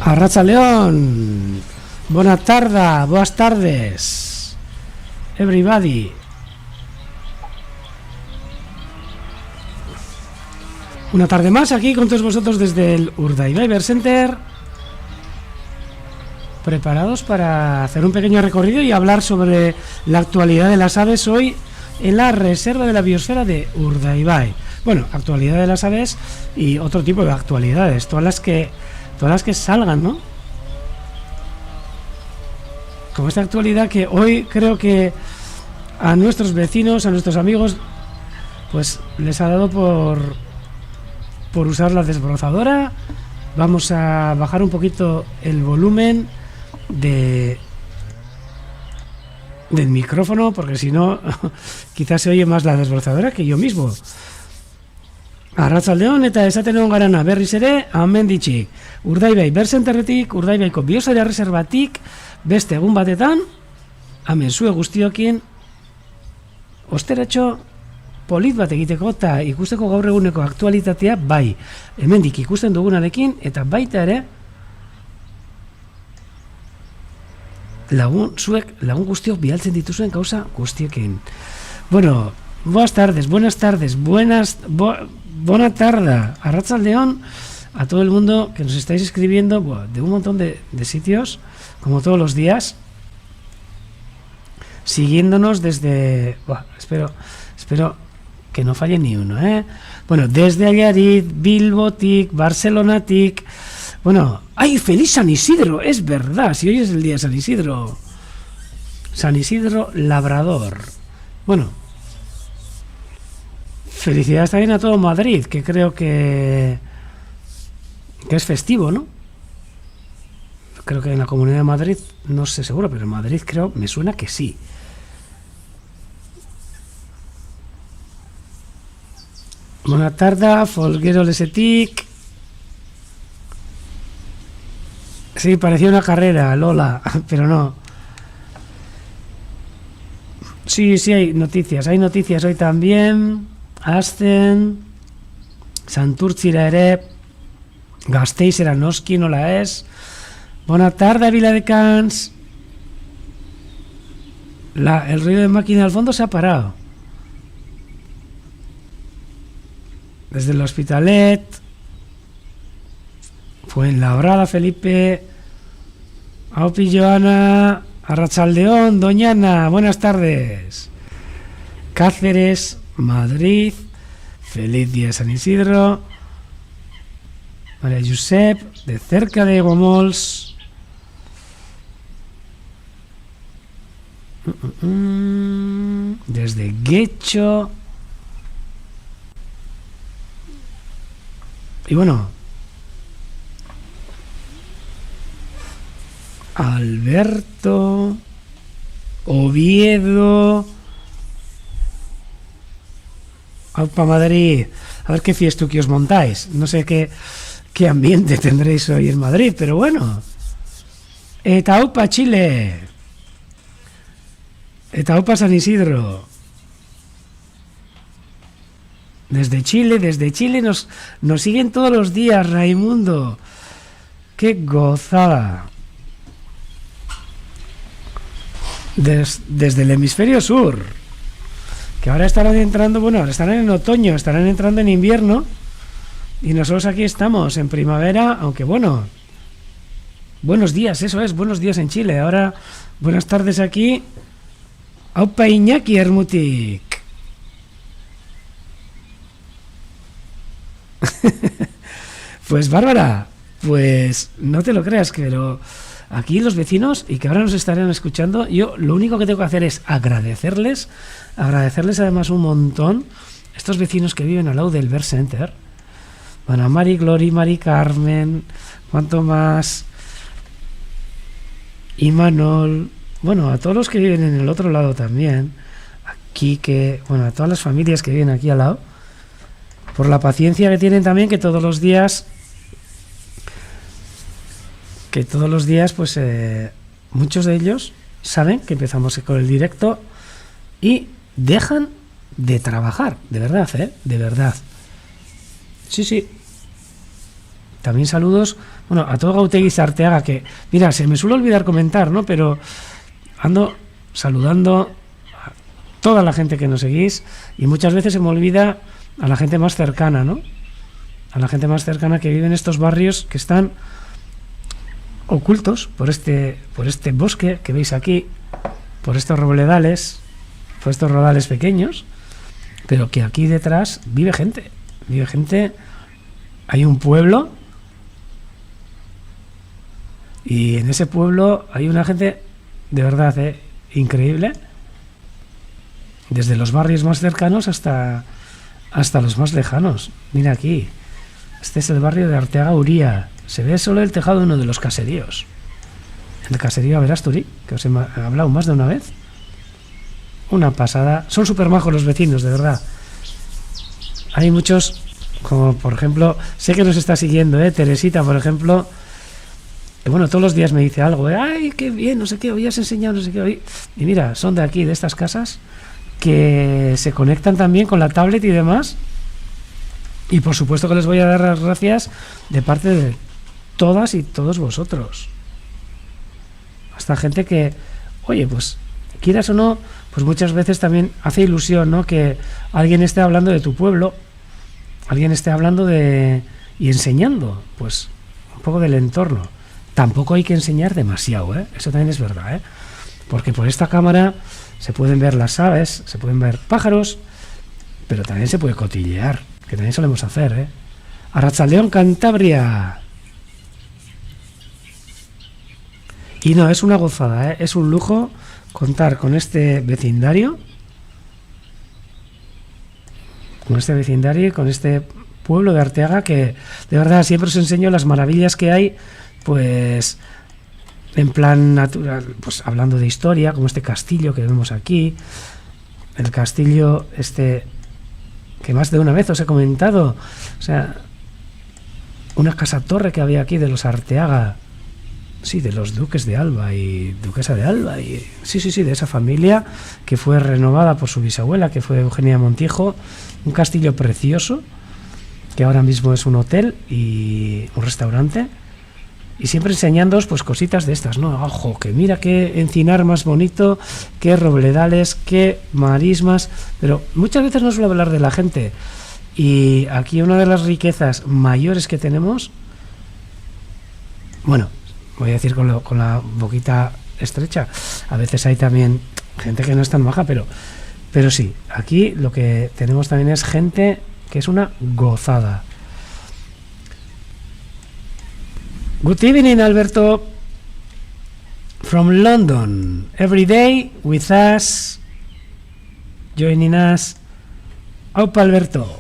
Arratsaldeon, buena tarde, buenas tardes, everybody. Una tarde más aquí con todos vosotros desde el Urdaibai Bird Center, preparados para hacer un pequeño recorrido y hablar sobre la actualidad de las aves hoy en la reserva de la biosfera de Urdaibai. Bueno, actualidad de las aves y otro tipo de actualidades, todas las que salgan, ¿no? Como esta actualidad que hoy creo que a nuestros vecinos, a nuestros amigos, pues les ha dado por usar la desbrozadora. Vamos a bajar un poquito el volumen del micrófono, porque si no quizás se oye más la desbrozadora que yo mismo. Arratsaldeon eta esaten egon garana berriz ere hemen ditxik. Urdaibai Bird Centerretik, Urdaibaiko biosfera reservatik, beste egun batetan, hemen zue guztiokin osteratxo polit bat egiteko eta ikusteko gaur eguneko aktualitatea bai. Hemendik ikusten dugunarekin eta baita ere lagun guztiok bialtzen dituzuen gauza guztiokin. Bueno, buenas tardes, buena tarde, arratsaldeon a todo el mundo que nos estáis escribiendo de un montón de sitios, como todos los días, siguiéndonos desde... Espero que no falle ni uno, ¿eh? Bueno, desde Allarit, Bilbotik, Barcelonatik... Bueno, ¡ay, feliz San Isidro! Es verdad, si hoy es el día de San Isidro. San Isidro Labrador. Bueno, felicidades también a todo Madrid, que creo que es festivo, ¿no? Creo que en la Comunidad de Madrid, no sé seguro, pero en Madrid creo, me suena que sí. Buena tarde, Folguero Lesetic. Sí, parecía una carrera, Lola, pero no. Sí, hay noticias hoy también. Azten, Santurtzira ere, Gasteizera noski nola ez. Buena tarde, Viladecans. El ruido de máquina al fondo se ha parado. Desde el Hospitalet, Fuenlabrada, Felipe, Aupi Joana, Arratsaldeon, Doñana, buenas tardes. Cáceres, Madrid, feliz día de San Isidro. María Josep, de cerca de Guamols. Desde Guecho. Y bueno, Alberto, Oviedo, Aupa Madrid. A ver qué fiestuki os montáis. No sé qué ambiente tendréis hoy en Madrid, pero bueno. Eta Aupa Chile. Eta Aupa San Isidro. Desde Chile nos siguen todos los días, Raimundo. ¡Qué gozada! Desde el hemisferio sur, que ahora estarán entrando, ahora estarán en otoño, estarán entrando en invierno, y nosotros aquí estamos en primavera, aunque buenos días, eso es, buenos días en Chile. Ahora, buenas tardes aquí. Aupa Iñaki Hermutik. Pues Bárbara, pues no te lo creas, pero aquí los vecinos, y que ahora nos estarán escuchando, yo lo único que tengo que hacer es agradecerles además un montón, estos vecinos que viven al lado del Bird Center. Bueno, Mari Glory, Mari Carmen, Juan Tomás, Imanol, bueno, a todos los que viven en el otro lado también, aquí a todas las familias que viven aquí al lado, por la paciencia que tienen también, que todos los días pues muchos de ellos saben que empezamos con el directo y dejan de trabajar, de verdad, de verdad. Sí, también saludos, bueno, a todo Gautegui Arteaga, que, mira, se me suele olvidar comentar, ¿no? Pero ando saludando a toda la gente que nos seguís y muchas veces se me olvida a la gente más cercana, ¿no? A la gente más cercana que vive en estos barrios que están ocultos por este bosque que veis aquí, por estos robledales, por estos rodales pequeños, pero que aquí detrás vive gente, hay un pueblo y en ese pueblo hay una gente de verdad increíble, desde los barrios más cercanos hasta los más lejanos. Mira aquí, este es el barrio de Arteaga Uría, se ve solo el tejado de uno de los caseríos, el caserío Aberasturí, que os he hablado más de una vez. Una pasada, son súper majos los vecinos, de verdad. Hay muchos, como por ejemplo, sé que nos está siguiendo, Teresita, por ejemplo, que bueno, todos los días me dice algo, ay, qué bien, no sé qué, hoy has enseñado, no sé qué, hoy. Y mira, son de aquí, de estas casas, que se conectan también con la tablet y demás. Y por supuesto que les voy a dar las gracias de parte de todas y todos vosotros. Hasta gente que, oye, pues, quieras o no, pues muchas veces también hace ilusión, ¿no? Que alguien esté hablando de tu pueblo, alguien esté hablando y enseñando, pues, un poco del entorno. Tampoco hay que enseñar demasiado, eso también es verdad, porque por esta cámara se pueden ver las aves, se pueden ver pájaros, pero también se puede cotillear, que también solemos hacer, Arratsaldeon, Cantabria. Y no, es una gozada, es un lujo contar con este vecindario, con este pueblo de Arteaga, que de verdad siempre os enseño las maravillas que hay, pues en plan natural, pues hablando de historia, como este castillo que vemos aquí, el castillo que más de una vez os he comentado, o sea, una casa torre que había aquí de los Arteaga. Sí, de los duques de Alba y duquesa de Alba, y sí, de esa familia que fue renovada por su bisabuela, que fue Eugenia Montijo. Un castillo precioso, que ahora mismo es un hotel y un restaurante, y siempre enseñándoos pues cositas de estas, ¿no? Ojo, que mira qué encinar más bonito, qué robledales, qué marismas, pero muchas veces no suelo hablar de la gente, y aquí una de las riquezas mayores que tenemos, bueno, voy a decir con la boquita estrecha, a veces hay también gente que no es tan maja, pero sí, aquí lo que tenemos también es gente que es una gozada. Good evening, Alberto, from London, every day with us, joining us. Aupa, Alberto.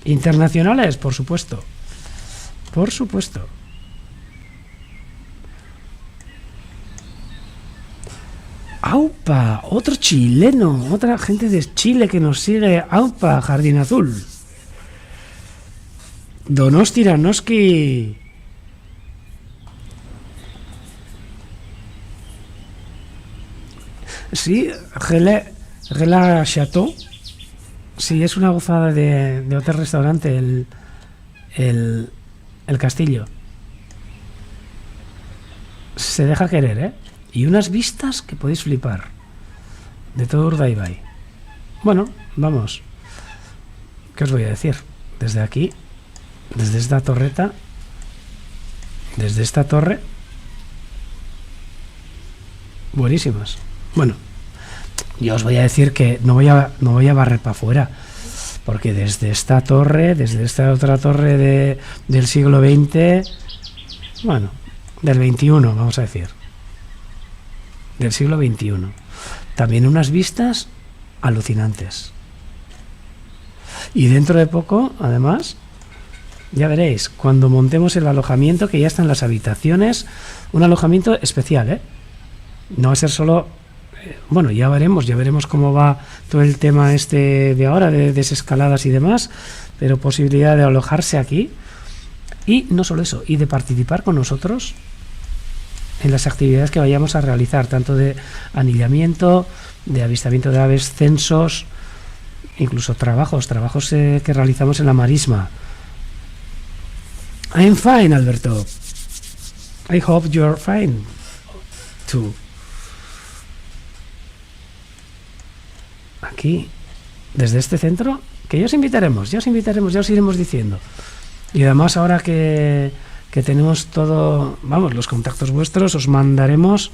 Internacionales, por supuesto. Aupa, otro chileno, otra gente de Chile que nos sigue. Aupa, Jardín Azul. Donosti Ranoski. Sí, Gela Chateau. Sí, es una gozada de hotel-restaurante el castillo. Se deja querer, y unas vistas que podéis flipar de todo Urdaibai. Bueno, vamos, ¿qué os voy a decir? Desde aquí, desde esta torreta, desde esta torre, buenísimas. Bueno, yo os voy a decir que no voy a barrer para afuera, porque desde esta torre, desde esta otra torre del siglo XX, bueno, del XXI, vamos a decir, del siglo XXI, también unas vistas alucinantes. Y dentro de poco, además, ya veréis, cuando montemos el alojamiento, que ya están las habitaciones, un alojamiento especial, no va a ser solo, bueno, ya veremos cómo va todo el tema de ahora, de desescaladas y demás, pero posibilidad de alojarse aquí, y no solo eso, y de participar con nosotros en las actividades que vayamos a realizar, tanto de anillamiento, de avistamiento de aves, censos, incluso trabajos que realizamos en la marisma. I'm fine, Alberto. I hope you're fine too. Aquí, desde este centro, que ya os invitaremos, ya os iremos diciendo. Y además ahora que tenemos todo, vamos, los contactos vuestros, os mandaremos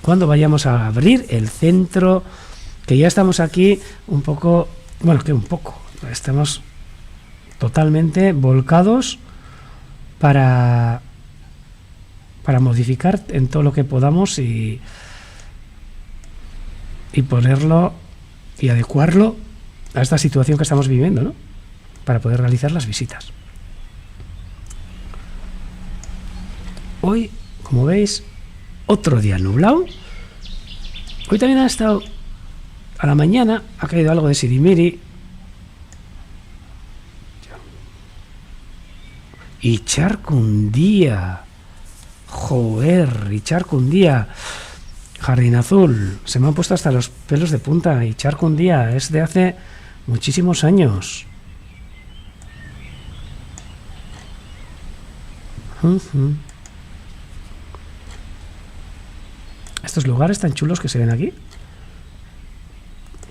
cuando vayamos a abrir el centro, que ya estamos aquí un poco, bueno, que un poco, estamos totalmente volcados para modificar en todo lo que podamos y ponerlo y adecuarlo a esta situación que estamos viviendo, ¿no? Para poder realizar las visitas. Hoy, como veis, otro día nublado. Hoy también ha estado, a la mañana, ha caído algo de sirimiri. Y Charcundía. Joder, y Charcundía. Jardín Azul. Se me han puesto hasta los pelos de punta. Y Charcundía es de hace muchísimos años. Estos lugares tan chulos que se ven aquí,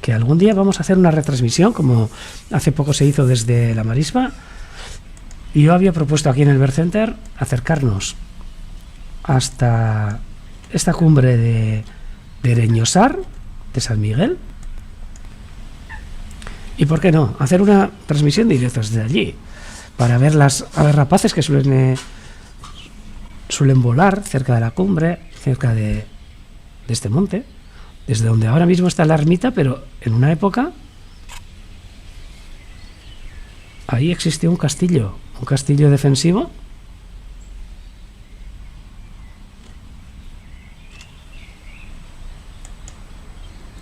que algún día vamos a hacer una retransmisión, como hace poco se hizo desde la Marisma. Y yo había propuesto aquí en el Ver Center acercarnos hasta esta cumbre de Ereñosar, de San Miguel, y por qué no, hacer una transmisión directa desde allí, para ver las aves rapaces que suelen volar cerca de la cumbre, cerca de este monte, desde donde ahora mismo está la ermita, pero en una época ahí existió un castillo defensivo,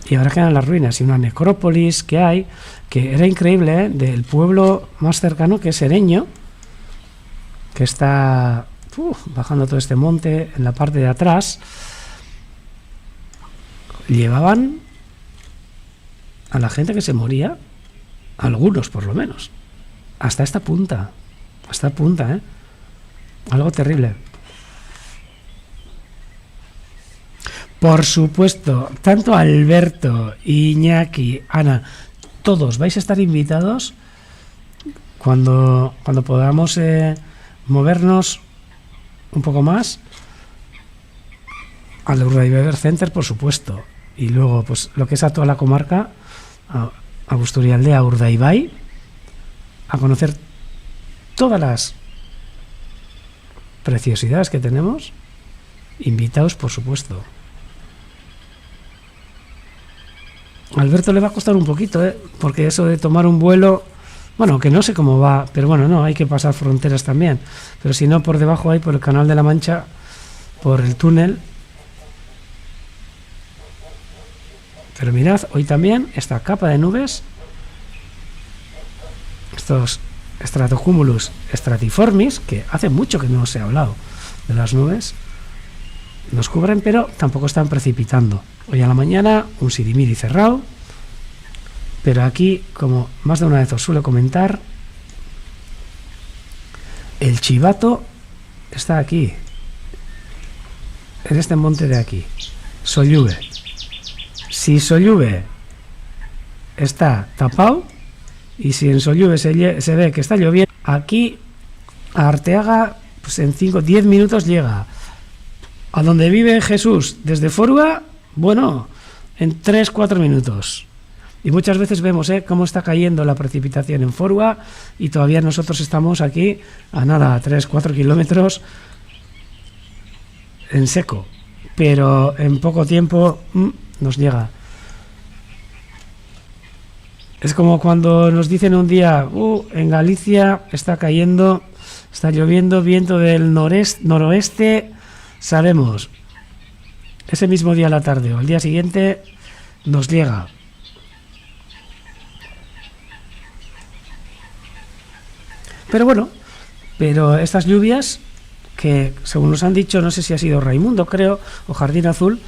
y ahora quedan las ruinas y una necrópolis que hay, que era increíble, del pueblo más cercano, que es Ereño, que está bajando todo este monte en la parte de atrás. Llevaban a la gente que se moría, algunos por lo menos, hasta esta punta, algo terrible. Por supuesto, tanto Alberto, Iñaki, Ana, todos vais a estar invitados cuando podamos movernos un poco más al Urdaibai Center, por supuesto, y luego pues lo que es a toda la comarca, a Busturialdea, Urdaibai, a conocer todas las preciosidades que tenemos. Invitados, por supuesto. A Alberto le va a costar un poquito, porque eso de tomar un vuelo, bueno, que no sé cómo va, pero bueno, no, hay que pasar fronteras también. Pero si no, por debajo hay, por el Canal de la Mancha, por el túnel. Pero mirad, hoy también esta capa de nubes, estos Stratocumulus stratiformis, que hace mucho que no se ha hablado de las nubes, nos cubren, pero tampoco están precipitando. Hoy a la mañana un sirimiri cerrado, pero aquí, como más de una vez os suelo comentar, el chivato está aquí, en este monte de aquí. Solluve. Si Solluve está tapado, y si en Solluve se ve que está lloviendo, aquí a Arteaga, pues en 5-10 minutos llega. A donde vive Jesús desde Forua, bueno, en 3-4 minutos. Y muchas veces vemos cómo está cayendo la precipitación en Forua, y todavía nosotros estamos aquí a nada, 3-4 kilómetros en seco. Pero en poco tiempo nos llega. Es como cuando nos dicen un día, en Galicia está cayendo, está lloviendo, viento del noroeste, sabemos. Ese mismo día a la tarde o al día siguiente nos llega. Pero bueno, estas lluvias, que según nos han dicho, no sé si ha sido Raimundo, creo, o Jardín Azul,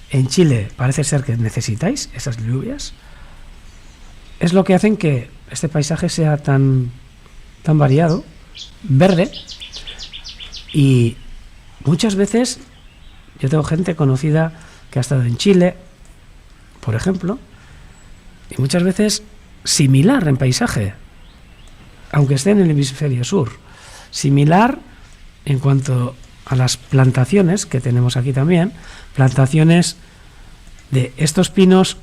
en Chile parece ser que necesitáis esas lluvias, es lo que hacen que este paisaje sea tan variado verde. Y muchas veces yo tengo gente conocida que ha estado en Chile, por ejemplo, y muchas veces similar en paisaje, aunque esté en el hemisferio sur, similar en cuanto a las plantaciones que tenemos aquí también, plantaciones de estos pinos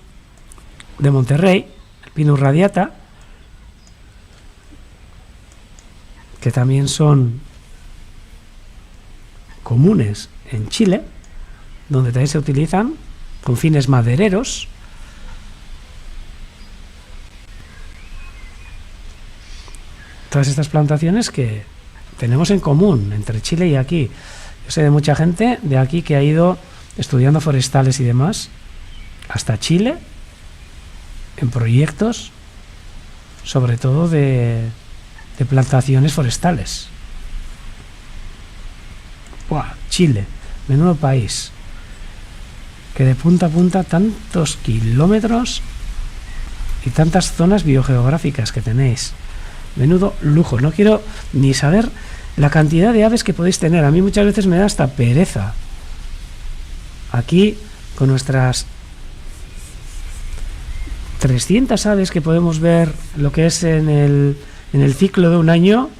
de Monterrey, el Pinus radiata, que también son comunes en Chile, donde también se utilizan con fines madereros. Todas estas plantaciones que tenemos en común entre Chile y aquí. Yo sé de mucha gente de aquí que ha ido estudiando forestales y demás hasta Chile en proyectos, sobre todo de plantaciones forestales. ¡Buah! Chile, menudo país, que de punta a punta tantos kilómetros y tantas zonas biogeográficas que tenéis. Menudo lujo. No quiero ni saber la cantidad de aves que podéis tener. A mí muchas veces me da hasta pereza. Aquí, con nuestras 300 aves que podemos ver, lo que es en el ciclo de un año,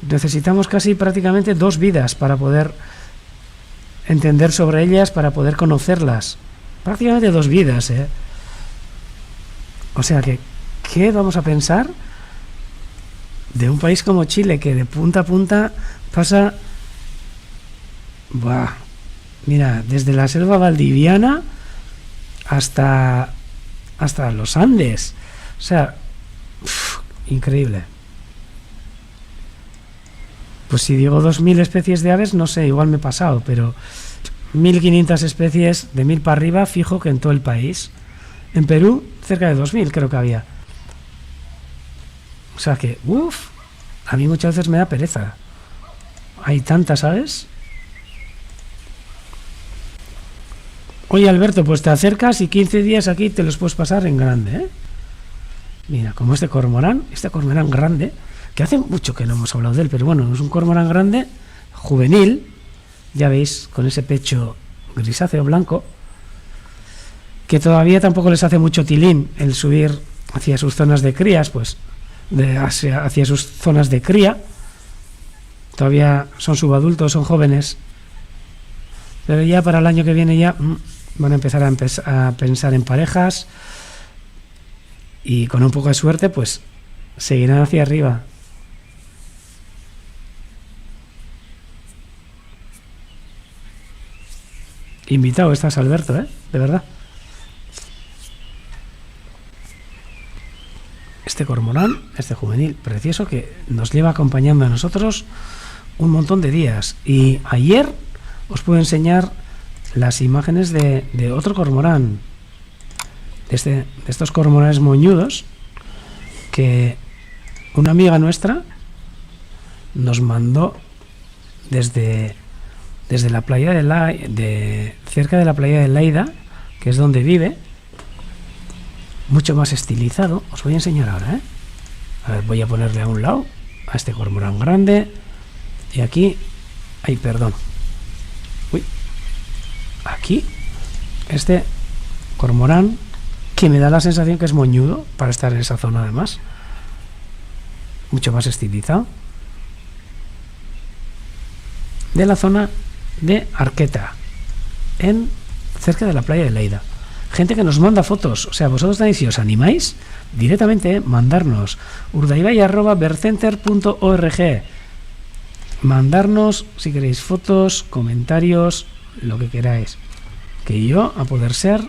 necesitamos casi prácticamente 2 vidas para poder entender sobre ellas, para poder conocerlas. Prácticamente 2 vidas, ¿eh? O sea que, ¿qué vamos a pensar de un país como Chile, que de punta a punta pasa, mira, desde la selva valdiviana hasta los Andes? O sea, increíble. Pues si digo 2.000 especies de aves, no sé, igual me he pasado, pero 1.500 especies, de 1.000 para arriba, fijo que en todo el país. En Perú, cerca de 2.000 creo que había. O sea que, a mí muchas veces me da pereza. Hay tantas aves. Oye, Alberto, pues te acercas y 15 días aquí te los puedes pasar en grande, ¿eh? Mira, como este cormorán grande, que hace mucho que no hemos hablado de él, pero bueno, es un cormorán grande, juvenil, ya veis, con ese pecho grisáceo blanco, que todavía tampoco les hace mucho tilín el subir hacia sus zonas de crías, pues hacia sus zonas de cría. Todavía son subadultos, son jóvenes, pero ya para el año que viene ya van a empezar a pensar en parejas, y con un poco de suerte pues seguirán hacia arriba. Invitado estás, Alberto, de verdad. Este cormorán, este juvenil precioso, que nos lleva acompañando a nosotros un montón de días. Y ayer os puedo enseñar las imágenes de otro cormorán, de estos cormoranes moñudos, que una amiga nuestra nos mandó desde la playa cerca de la playa de Laida, que es donde vive, mucho más estilizado. Os voy a enseñar ahora, A ver, voy a ponerle a un lado a este cormorán grande, y aquí, aquí, este cormorán, que me da la sensación que es moñudo para estar en esa zona, además mucho más estilizado, de la zona de Arqueta, cerca de la playa de Leida. Gente que nos manda fotos, o sea, vosotros también, si os animáis, directamente mandarnos urdaibai@bercenter.org, mandarnos si queréis fotos, comentarios, lo que queráis, que yo, a poder ser,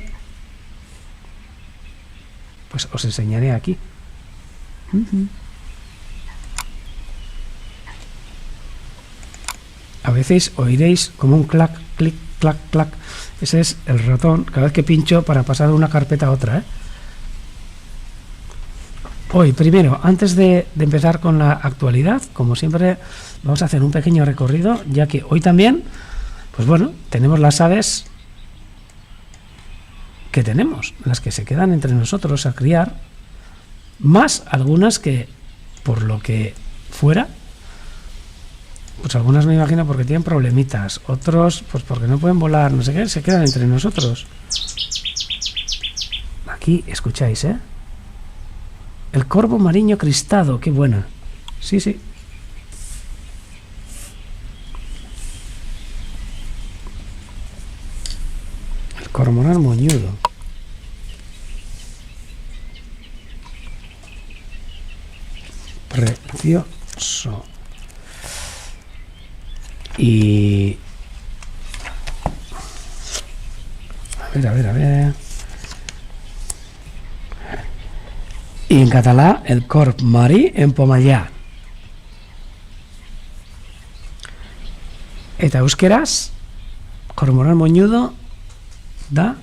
pues os enseñaré aquí. A veces oiréis como un clac, clic, clac, clac. Ese es el ratón cada vez que pincho para pasar de una carpeta a otra, Hoy, primero, antes de empezar con la actualidad, como siempre, vamos a hacer un pequeño recorrido, ya que hoy también, pues bueno, tenemos las aves que tenemos, las que se quedan entre nosotros a criar, más algunas que, por lo que fuera, Pues algunas me imagino porque tienen problemitas, otros pues porque no pueden volar, no sé qué, se quedan entre nosotros. Aquí escucháis, ¿eh? El corvo mariño cristado, qué buena. Sí, sí. El cormorán moñudo. Precioso. Y... a ver. Y en català, el corb marí en pomallà. Eta euskeraz, cormorán moñudo da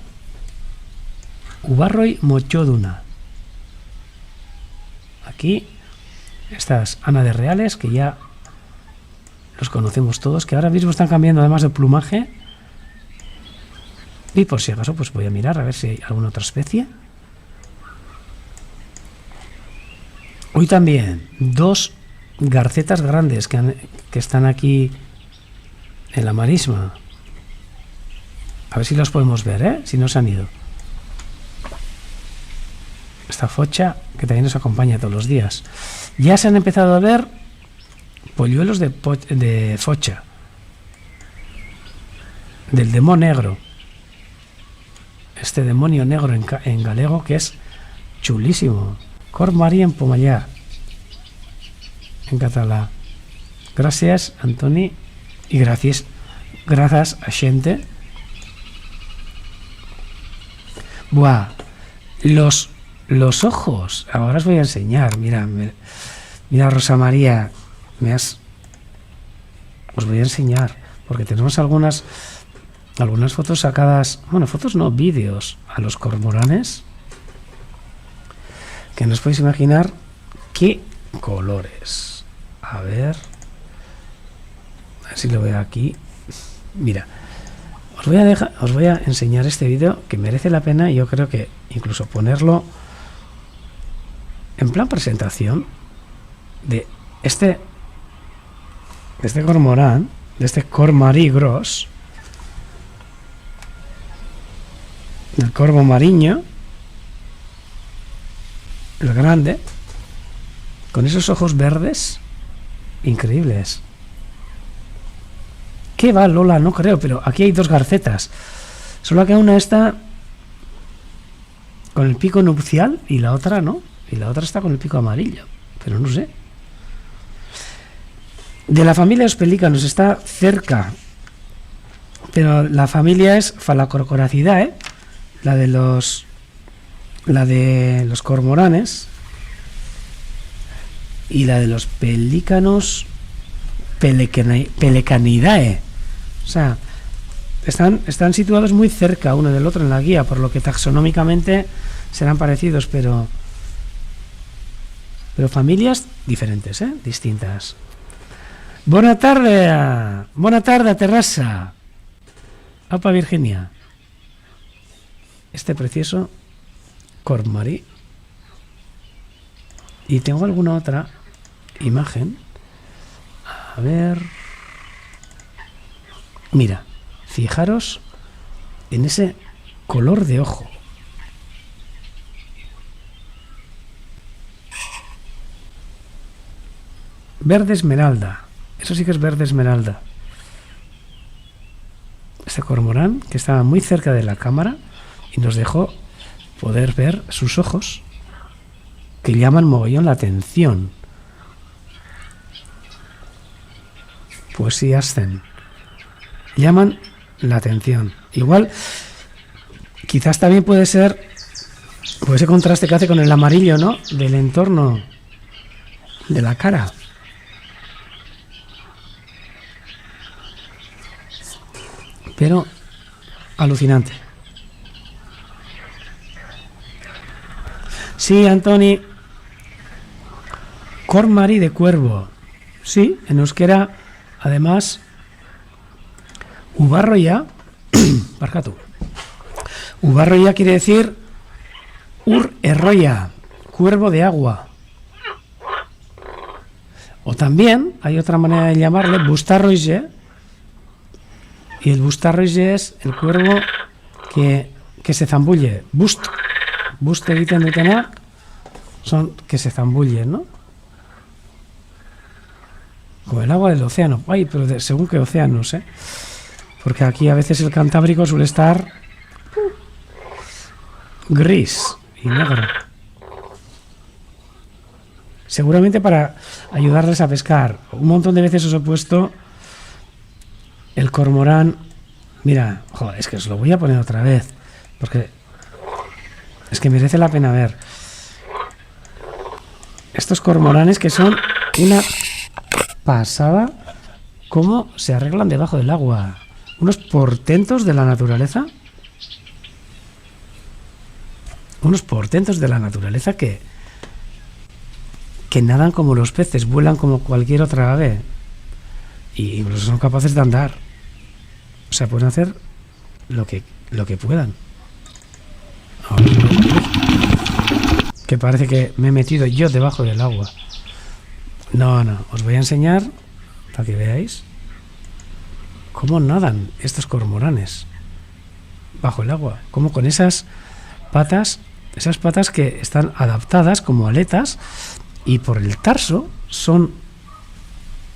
ubarroi motxoduna. Aquí estas Ana de Reales, que ya los conocemos todos, que ahora mismo están cambiando además de plumaje. Y por si acaso, pues voy a mirar a ver si hay alguna otra especie. Hoy también dos garcetas grandes que están aquí en la marisma. A ver si los podemos ver, ¿eh? Si no se han ido. Esta focha que también nos acompaña todos los días. Ya se han empezado a ver polluelos de focha. Del demo negro. Este demonio negro en galego que es chulísimo. Corb marí en pomallà. En català. Gracias, Antoni. Y gracias a gente. Buah. Los ojos. Ahora os voy a enseñar. Mira, Rosa María. Os voy a enseñar. Porque tenemos algunas fotos sacadas. Bueno, fotos no, vídeos. A los cormoranes. Que no os podéis imaginar qué colores. A ver si lo veo aquí. Mira, os voy a enseñar este vídeo que merece la pena y yo creo que incluso ponerlo en plan presentación de este cormorán, de este corb marí gros, del corvo mariño, el grande, con esos ojos verdes increíbles. ¿Qué va, Lola? No creo, pero aquí hay dos garcetas. Solo que una está con el pico nupcial y la otra no. Y la otra está con el pico amarillo. Pero no sé. De la familia de los pelícanos está cerca. Pero la familia es Phalacrocoracidae, la de los cormoranes, y la de los pelícanos Pelecanidae. O sea, están situados muy cerca uno del otro en la guía, por lo que taxonómicamente serán parecidos, pero familias diferentes, distintas. Buena tarde a Terrassa. Apa, Virginia. Este precioso corb marí. Y tengo alguna otra imagen. A ver. Mira, fijaros en ese color de ojo. Verde esmeralda. Eso sí que es verde esmeralda. Este cormorán que estaba muy cerca de la cámara y nos dejó poder ver sus ojos, que llaman mogollón la atención. Pues sí, hacen. Llaman la atención. Igual, quizás también puede ser ese contraste que hace con el amarillo, ¿no? Del entorno de la cara. Pero alucinante. Sí, Antoni. Corb marí de cuervo. Sí, en euskera, además, ubarroia, barkatu. Ubarroia quiere decir ur erroia, cuervo de agua. O también hay otra manera de llamarle bustarroige, y el bustarroige es el cuervo que se zambulle. Bust egiten dutenak son que se zambullen, ¿no? Como el agua del océano. Ay, pero según qué océanos, ¿eh? Porque aquí a veces el Cantábrico suele estar gris y negro. Seguramente para ayudarles a pescar. Un montón de veces os he puesto el cormorán. Mira, joder, es que os lo voy a poner otra vez, porque es que merece la pena ver. Estos cormoranes que son una pasada, cómo se arreglan debajo del agua. Unos portentos de la naturaleza. Unos portentos de la naturaleza que nadan como los peces, vuelan como cualquier otra ave. Y incluso son capaces de andar. O sea, pueden hacer lo que puedan. Que parece que me he metido yo debajo del agua. No, os voy a enseñar para que veáis cómo nadan estos cormoranes bajo el agua. Cómo con esas patas que están adaptadas como aletas, y por el tarso son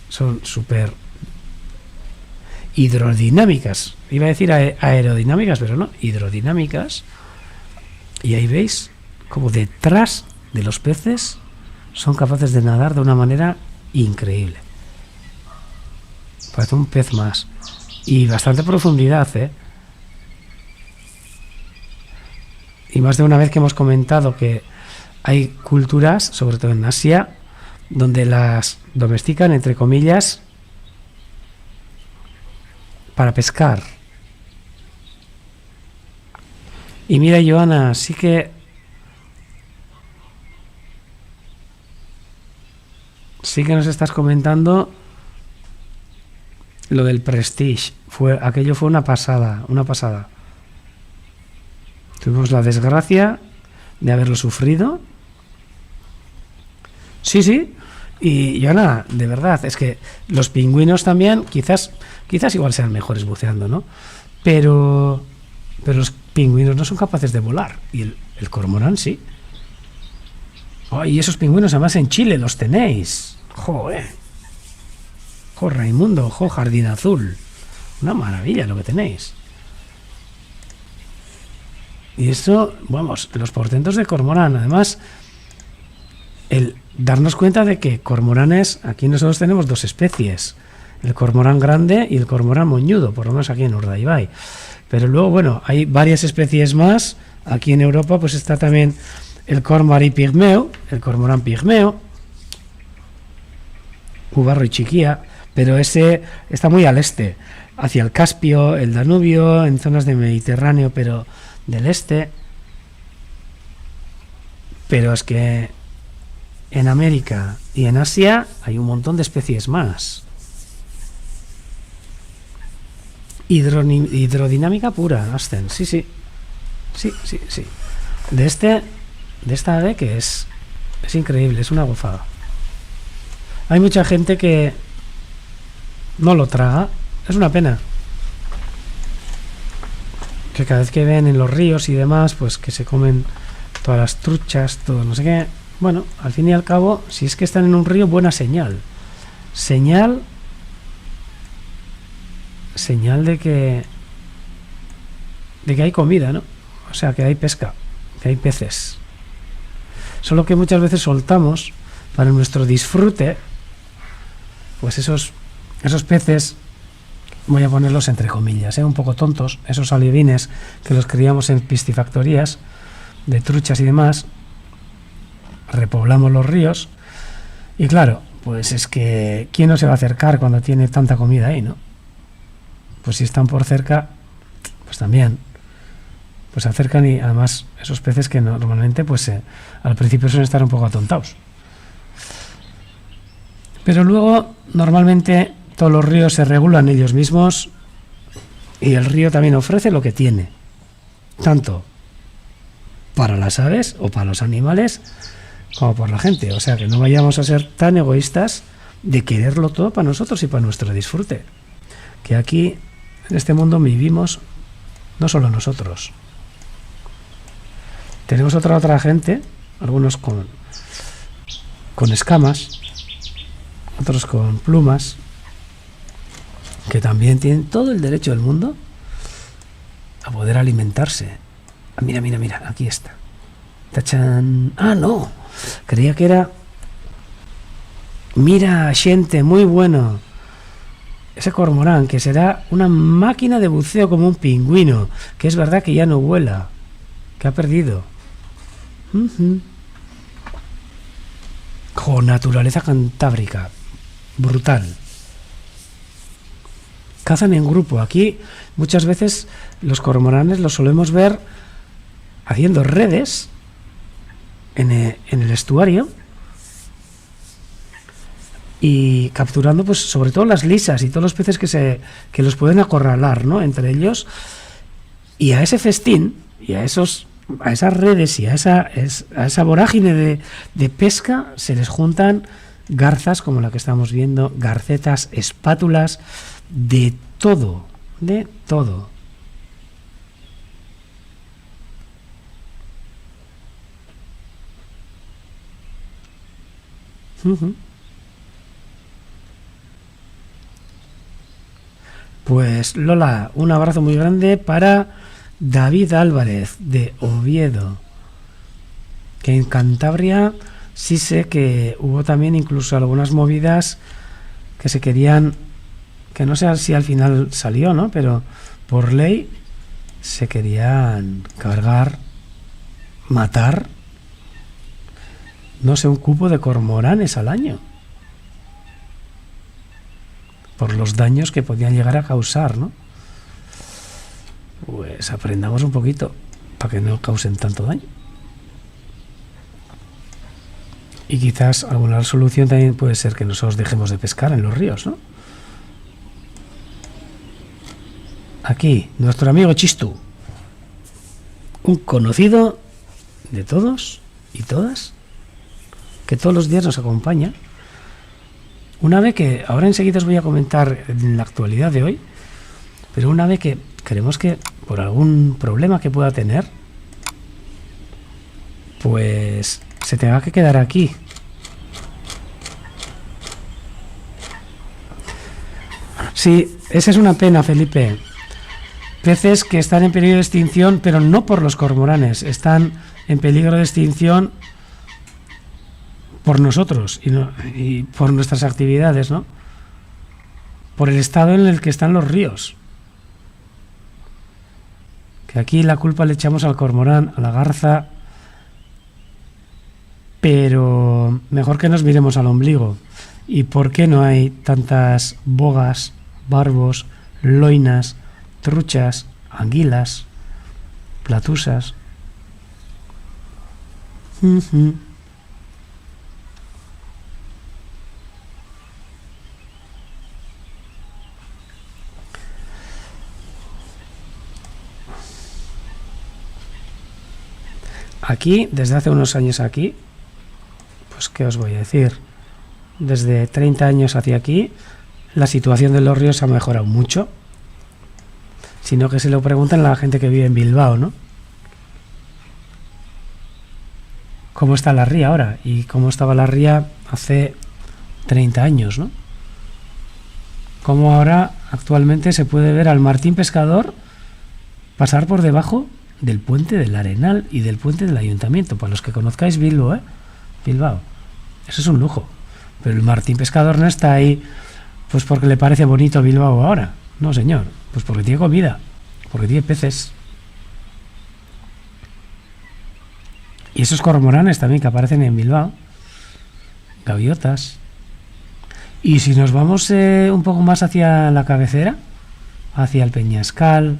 súper hidrodinámicas. Iba a decir aerodinámicas, pero no, hidrodinámicas. Y ahí veis como detrás de los peces son capaces de nadar de una manera increíble. Parece un pez más. Y bastante profundidad, ¿eh? Y más de una vez que hemos comentado que hay culturas, sobre todo en Asia, donde las domestican, entre comillas, para pescar. Y mira, Joana, sí que nos estás comentando lo del Prestige. Aquello fue una pasada. Tuvimos la desgracia de haberlo sufrido. Sí. Y Joana, de verdad, es que los pingüinos también, quizás igual sean mejores buceando, ¿no? Pero los pingüinos no son capaces de volar. Y el cormorán sí. Oh, y esos pingüinos además en Chile los tenéis. Joder. Raimundo, Jardín Azul. Una maravilla lo que tenéis. Y esto, vamos, los portentos de cormorán. Además, el darnos cuenta de que cormoranes, aquí nosotros tenemos dos especies. El cormorán grande y el cormorán moñudo, por lo menos aquí en Urdaibai. Pero luego, bueno, hay varias especies más. Aquí en Europa pues está también el cormorán pigmeo, el cormorán pigmeo, Ubarro y Chiquía, pero ese está muy al este, hacia el Caspio, el Danubio, en zonas de Mediterráneo, pero del este. Pero es que en América y en Asia hay un montón de especies más. Hidrodinámica pura, Asten, sí. De esta ave que es increíble, es una gozada. Hay mucha gente que no lo traga, es una pena. Que cada vez que ven en los ríos y demás, pues que se comen todas las truchas, todo no sé qué. Bueno, al fin y al cabo, si es que están en un río, buena señal. Señal de que hay comida, ¿no? O sea, que hay pesca, que hay peces. Solo que muchas veces soltamos para nuestro disfrute, pues esos peces, voy a ponerlos entre comillas, un poco tontos, esos alevines que los criamos en piscifactorías de truchas y demás, repoblamos los ríos y claro, pues es que ¿quién no se va a acercar cuando tiene tanta comida ahí, no? Pues si están por cerca, pues también pues se acercan, y además esos peces que normalmente pues al principio suelen estar un poco atontados, pero luego normalmente todos los ríos se regulan ellos mismos y el río también ofrece lo que tiene, tanto para las aves o para los animales como por la gente. O sea que no vayamos a ser tan egoístas de quererlo todo para nosotros y para nuestro disfrute. Que aquí, en este mundo, vivimos no solo nosotros. Tenemos otra gente, algunos con escamas, otros con plumas, que también tienen todo el derecho del mundo a poder alimentarse. Ah, mira, aquí está. ¡Tachán! ¡Ah, no! Creía que era... Mira, gente, muy bueno. Ese cormorán, que será una máquina de buceo como un pingüino, que es verdad que ya no vuela, que ha perdido. Naturaleza cantábrica. Brutal. Cazan en grupo. Aquí muchas veces los cormoranes los solemos ver haciendo redes en el estuario y capturando, pues, sobre todo las lisas y todos los peces que los pueden acorralar, ¿no? Entre ellos. Y a ese festín y a esas redes y a esa vorágine de pesca se les juntan garzas como la que estamos viendo, garcetas, espátulas, de todo, de todo. Pues Lola, un abrazo muy grande para David Álvarez de Oviedo, que en Cantabria sí sé que hubo también incluso algunas movidas que se querían, que no sé si al final salió, ¿no? Pero por ley se querían cargar, matar, no sé, un cupo de cormoranes al año, por los daños que podían llegar a causar, ¿no? Pues aprendamos un poquito para que no causen tanto daño. Y quizás alguna solución también puede ser que nosotros dejemos de pescar en los ríos, ¿no? Aquí, nuestro amigo Chistu, un conocido de todos y todas, que todos los días nos acompaña. Una ave que ahora enseguida os voy a comentar en la actualidad de hoy, pero una ave que creemos que por algún problema que pueda tener, pues se tenga que quedar aquí. Sí, esa es una pena, Felipe. Peces que están en peligro de extinción, pero no por los cormoranes, están en peligro de extinción por nosotros y por nuestras actividades, ¿no? Por el estado en el que están los ríos. Que aquí la culpa le echamos al cormorán, a la garza, pero mejor que nos miremos al ombligo. ¿Y por qué no hay tantas bogas, barbos, loinas, truchas, anguilas, platusas? Aquí, desde hace unos años aquí, pues qué os voy a decir, desde 30 años hacia aquí, la situación de los ríos ha mejorado mucho, sino que se lo preguntan a la gente que vive en Bilbao, ¿no? ¿Cómo está la ría ahora? Y cómo estaba la ría hace 30 años, ¿no? Cómo ahora, actualmente, se puede ver al Martín Pescador pasar por debajo del puente del Arenal y del puente del Ayuntamiento. Para los que conozcáis Bilbao, Bilbao. Eso es un lujo. Pero el Martín Pescador no está ahí pues porque le parece bonito Bilbao ahora. No, señor. Pues porque tiene comida. Porque tiene peces. Y esos cormoranes también que aparecen en Bilbao. Gaviotas. Y si nos vamos un poco más hacia la cabecera, hacia el Peñascal,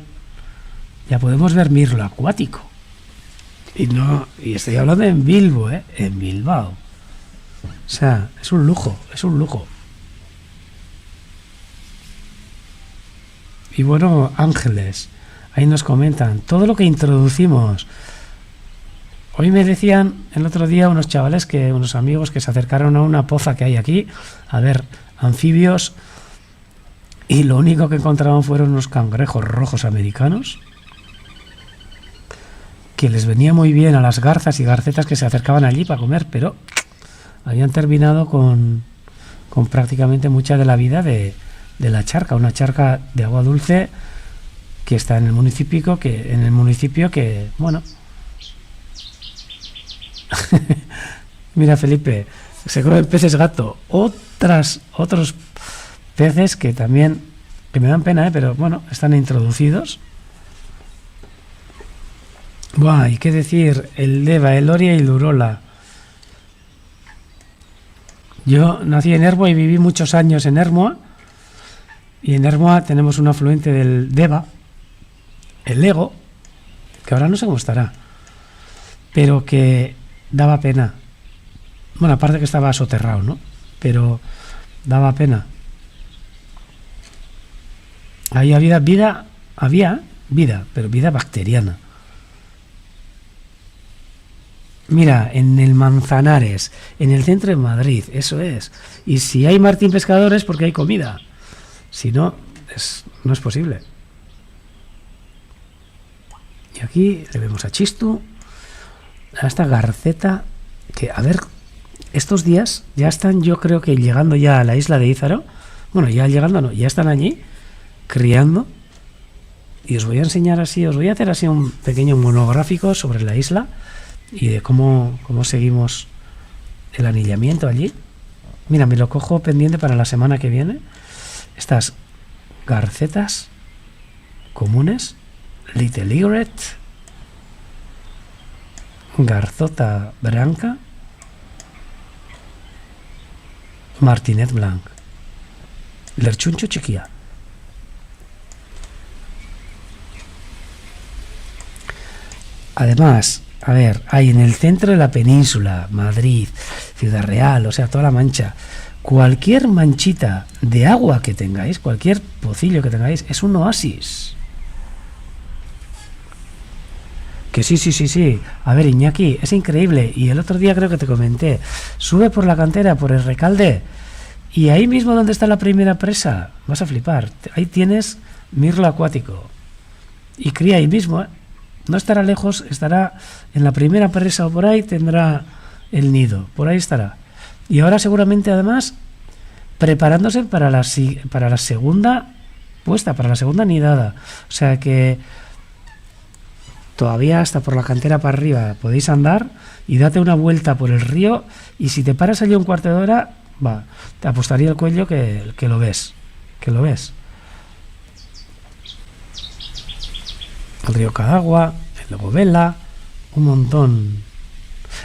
ya podemos ver mirlo acuático. Y estoy hablando en Bilbo, en Bilbao. O sea, es un lujo, es un lujo. Y bueno, Ángeles, ahí nos comentan, todo lo que introducimos Hoy me decían el otro día unos chavales, unos amigos que se acercaron a una poza que hay aquí a ver anfibios, y lo único que encontraron fueron unos cangrejos rojos americanos que les venía muy bien a las garzas y garcetas que se acercaban allí para comer, pero habían terminado con prácticamente mucha de la vida de la charca, una charca de agua dulce que está en el municipio que bueno. Mira, Felipe, se comen peces gato, otros peces que también que me dan pena, pero bueno, están introducidos. Buah, y qué decir, el Deva, el Oria y el Urola. Yo nací en Ermua y viví muchos años en Ermua, y en Ermua tenemos un afluente del Deva, el Lego, que ahora no sé cómo estará, pero que daba pena. Bueno, aparte que estaba soterrado, ¿no? Pero daba pena. Ahí había vida, pero vida bacteriana. Mira, en el Manzanares, en el centro de Madrid, eso es. Y si hay Martín Pescadores, porque hay comida. Si no, no es posible. Y aquí le vemos a Chistu, a esta garceta, que, a ver, estos días ya están, yo creo que llegando ya a la isla de Ízaro. Bueno, ya llegando, no, ya están allí, criando. Y os voy a enseñar así, os voy a hacer así un pequeño monográfico sobre la isla y de cómo seguimos el anillamiento allí. Mira, me lo cojo pendiente para la semana que viene. Estas garcetas comunes, Little Egret, Garzota branca, Martinet blanc, Lerchuncho chiquia. Además, a ver, hay en el centro de la península, Madrid, Ciudad Real, o sea, toda la Mancha, cualquier manchita de agua que tengáis, cualquier pocillo que tengáis, es un oasis. Que sí. A ver, Iñaki, es increíble. Y el otro día creo que te comenté, sube por la cantera, por el Recalde, y ahí mismo donde está la primera presa, vas a flipar. Ahí tienes mirlo acuático. Y cría ahí mismo, ¿eh? No estará lejos, estará en la primera presa o por ahí, tendrá el nido, por ahí estará. Y ahora seguramente además preparándose para la segunda puesta, para la segunda nidada. O sea que todavía hasta por la cantera para arriba podéis andar y date una vuelta por el río, y si te paras allí un cuarto de hora, te apostaría el cuello que lo ves, el río Cadagua, el Gobela, un montón.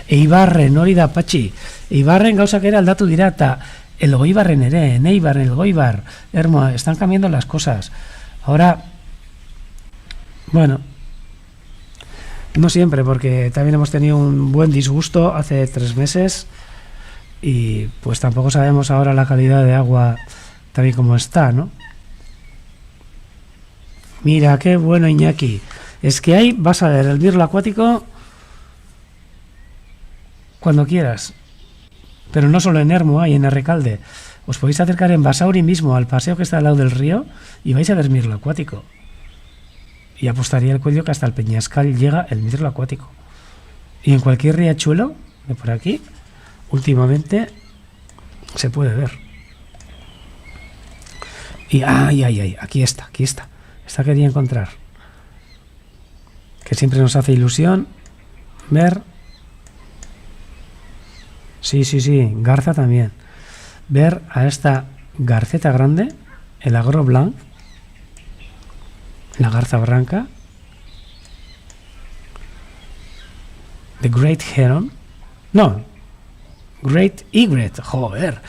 Eibarren, hori da patxi. Eibarren gauza que era aldatu dirata. El Goibarren ere, en Eibarren, el Goibar, Ermua, están cambiando las cosas. Ahora, bueno, no siempre, porque también hemos tenido un buen disgusto hace 3 meses y pues tampoco sabemos ahora la calidad de agua tal y como está, ¿no? Mira, qué bueno, Iñaki. Es que ahí vas a ver el mirlo acuático cuando quieras. Pero no solo en Ermua y en Recalde. Os podéis acercar en Basauri mismo, al paseo que está al lado del río, y vais a ver mirlo acuático. Y apostaría el cuello que hasta el Peñascal llega el mirlo acuático. Y en cualquier riachuelo de por aquí, últimamente, se puede ver. Y aquí está. Esta quería encontrar. Que siempre nos hace ilusión ver. Sí, garza también. Ver a esta garceta grande, el agro blanc, la garza branca, the great heron, no, great egret, joder,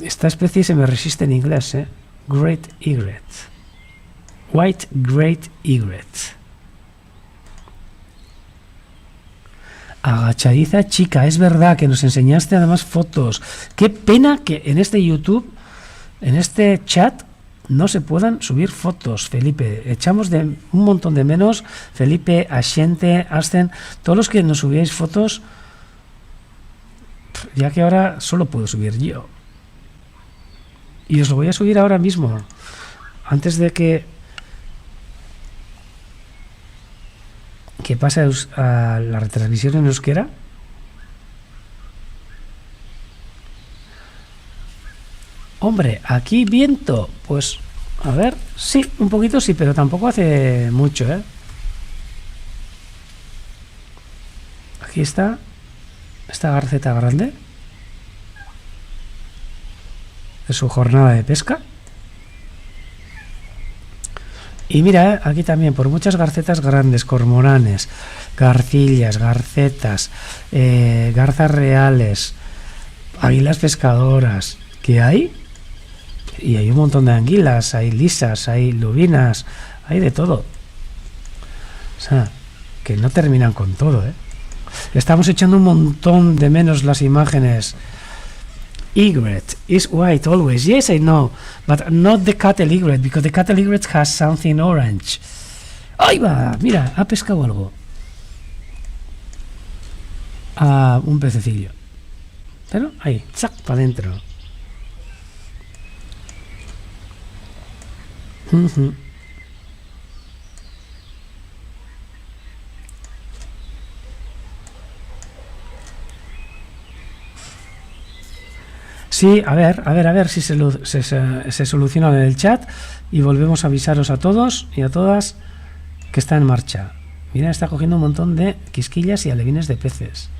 esta especie se me resiste en inglés, great egret, white great egret. Agachadiza chica, es verdad que nos enseñaste además fotos. Qué pena que en este YouTube, en este chat, no se puedan subir fotos, Felipe. Echamos de un montón de menos, Felipe, Axente, Ascen, todos los que nos subíais fotos, ya que ahora solo puedo subir yo. Y os lo voy a subir ahora mismo, antes de que pase a la retransmisión en euskera. Hombre, aquí viento, pues a ver, sí, un poquito sí, pero tampoco hace mucho, ¿eh? Aquí está esta garceta grande de su jornada de pesca. Y mira, aquí también, por muchas garcetas grandes, cormoranes, garcillas, garcetas, garzas reales, águilas pescadoras, que hay, y hay un montón de anguilas, hay lisas, hay lubinas, hay de todo. O sea, que no terminan con todo, ¿eh? Estamos echando un montón de menos las imágenes. Egret is white always. Yes, I know, but not the cattle egret, because the cattle egret has something orange. ¡Ahí va! Mira, ha pescado algo. Ah, un pececillo. Pero ahí, ¡zac! Para adentro. Sí, a ver si se soluciona en el chat y volvemos a avisaros a todos y a todas que está en marcha. Mira, está cogiendo un montón de quisquillas y alevines de peces.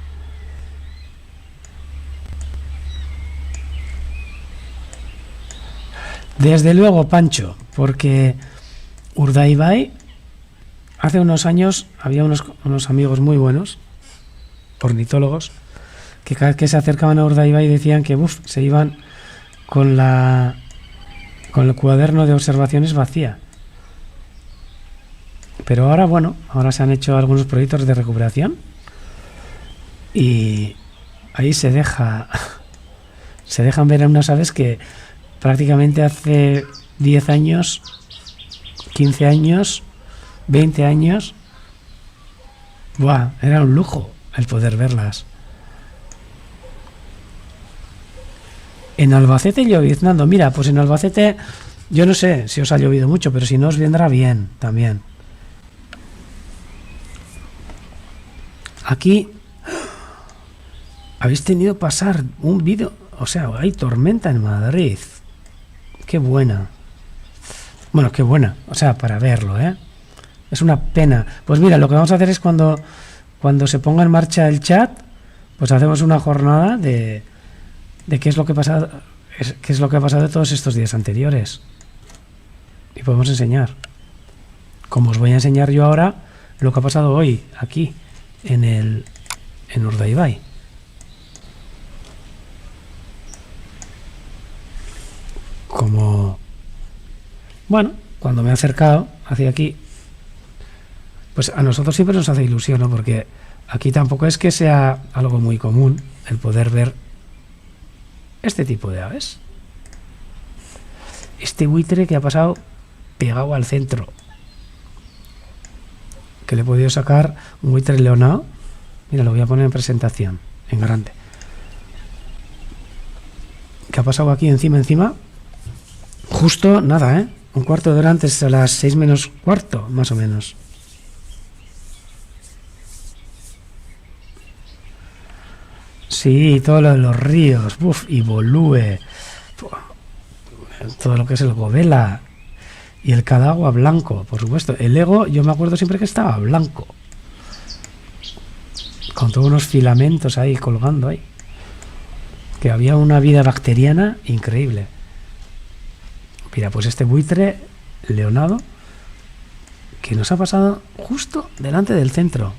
Desde luego, Pancho, porque Urdaibai, hace unos años había unos amigos muy buenos, ornitólogos, que cada vez que se acercaban a Urdaibai decían que se iban con el cuaderno de observaciones vacía. Pero ahora, bueno, ahora se han hecho algunos proyectos de recuperación y ahí se dejan ver a unas aves que prácticamente hace 10 años, 15 años, 20 años, ¡buah! Era un lujo el poder verlas. En Albacete lloviznando. Mira, pues en Albacete yo no sé si os ha llovido mucho, pero si no os vendrá bien también. Aquí habéis tenido pasar un vídeo, o sea, hay tormenta en Madrid. Qué buena. Bueno, qué buena, o sea, para verlo, ¿eh? Es una pena. Pues mira, lo que vamos a hacer es cuando se ponga en marcha el chat, pues hacemos una jornada de qué es lo que ha pasado todos estos días anteriores. Y podemos enseñar. Como os voy a enseñar yo ahora lo que ha pasado hoy, aquí, en Urdaibai. Como, bueno, cuando me he acercado hacia aquí, pues a nosotros siempre nos hace ilusión, ¿no? Porque aquí tampoco es que sea algo muy común el poder ver este tipo de aves. Este buitre que ha pasado pegado al centro, que le he podido sacar un buitre leonado. Mira, lo voy a poner en presentación, en grande. Que ha pasado aquí encima. Justo, nada, ¿eh? Un cuarto de hora antes, a las 6 menos cuarto, más o menos. Sí, todo lo de los ríos, y Bolúe, todo lo que es el Govela y el Cadagua blanco, por supuesto. El Ego, yo me acuerdo siempre que estaba blanco, con todos unos filamentos ahí colgando ahí, que había una vida bacteriana increíble. Mira, pues este buitre leonado que nos ha pasado justo delante del centro.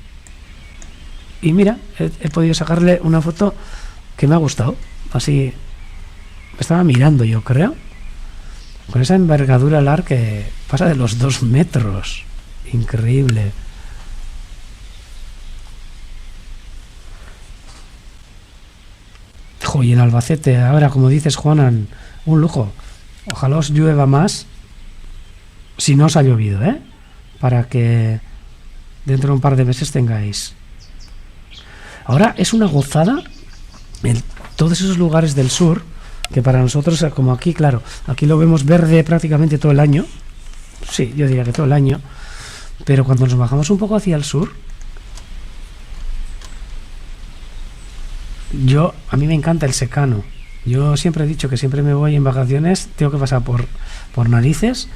Y mira, he podido sacarle una foto que me ha gustado. Así, me estaba mirando, yo creo, con esa envergadura alar que pasa de los 2 metros. Increíble. Jo, y en Albacete, ahora, como dices, Juanan, un lujo. Ojalá os llueva más si no os ha llovido, ¿eh? Para que dentro de un par de meses tengáis. Ahora es una gozada en todos esos lugares del sur, que para nosotros, como aquí, claro, aquí lo vemos verde prácticamente todo el año. Sí, yo diría que todo el año. Pero cuando nos bajamos un poco hacia el sur, a mí me encanta el secano. Yo siempre he dicho que siempre me voy en vacaciones, tengo que pasar por Narices,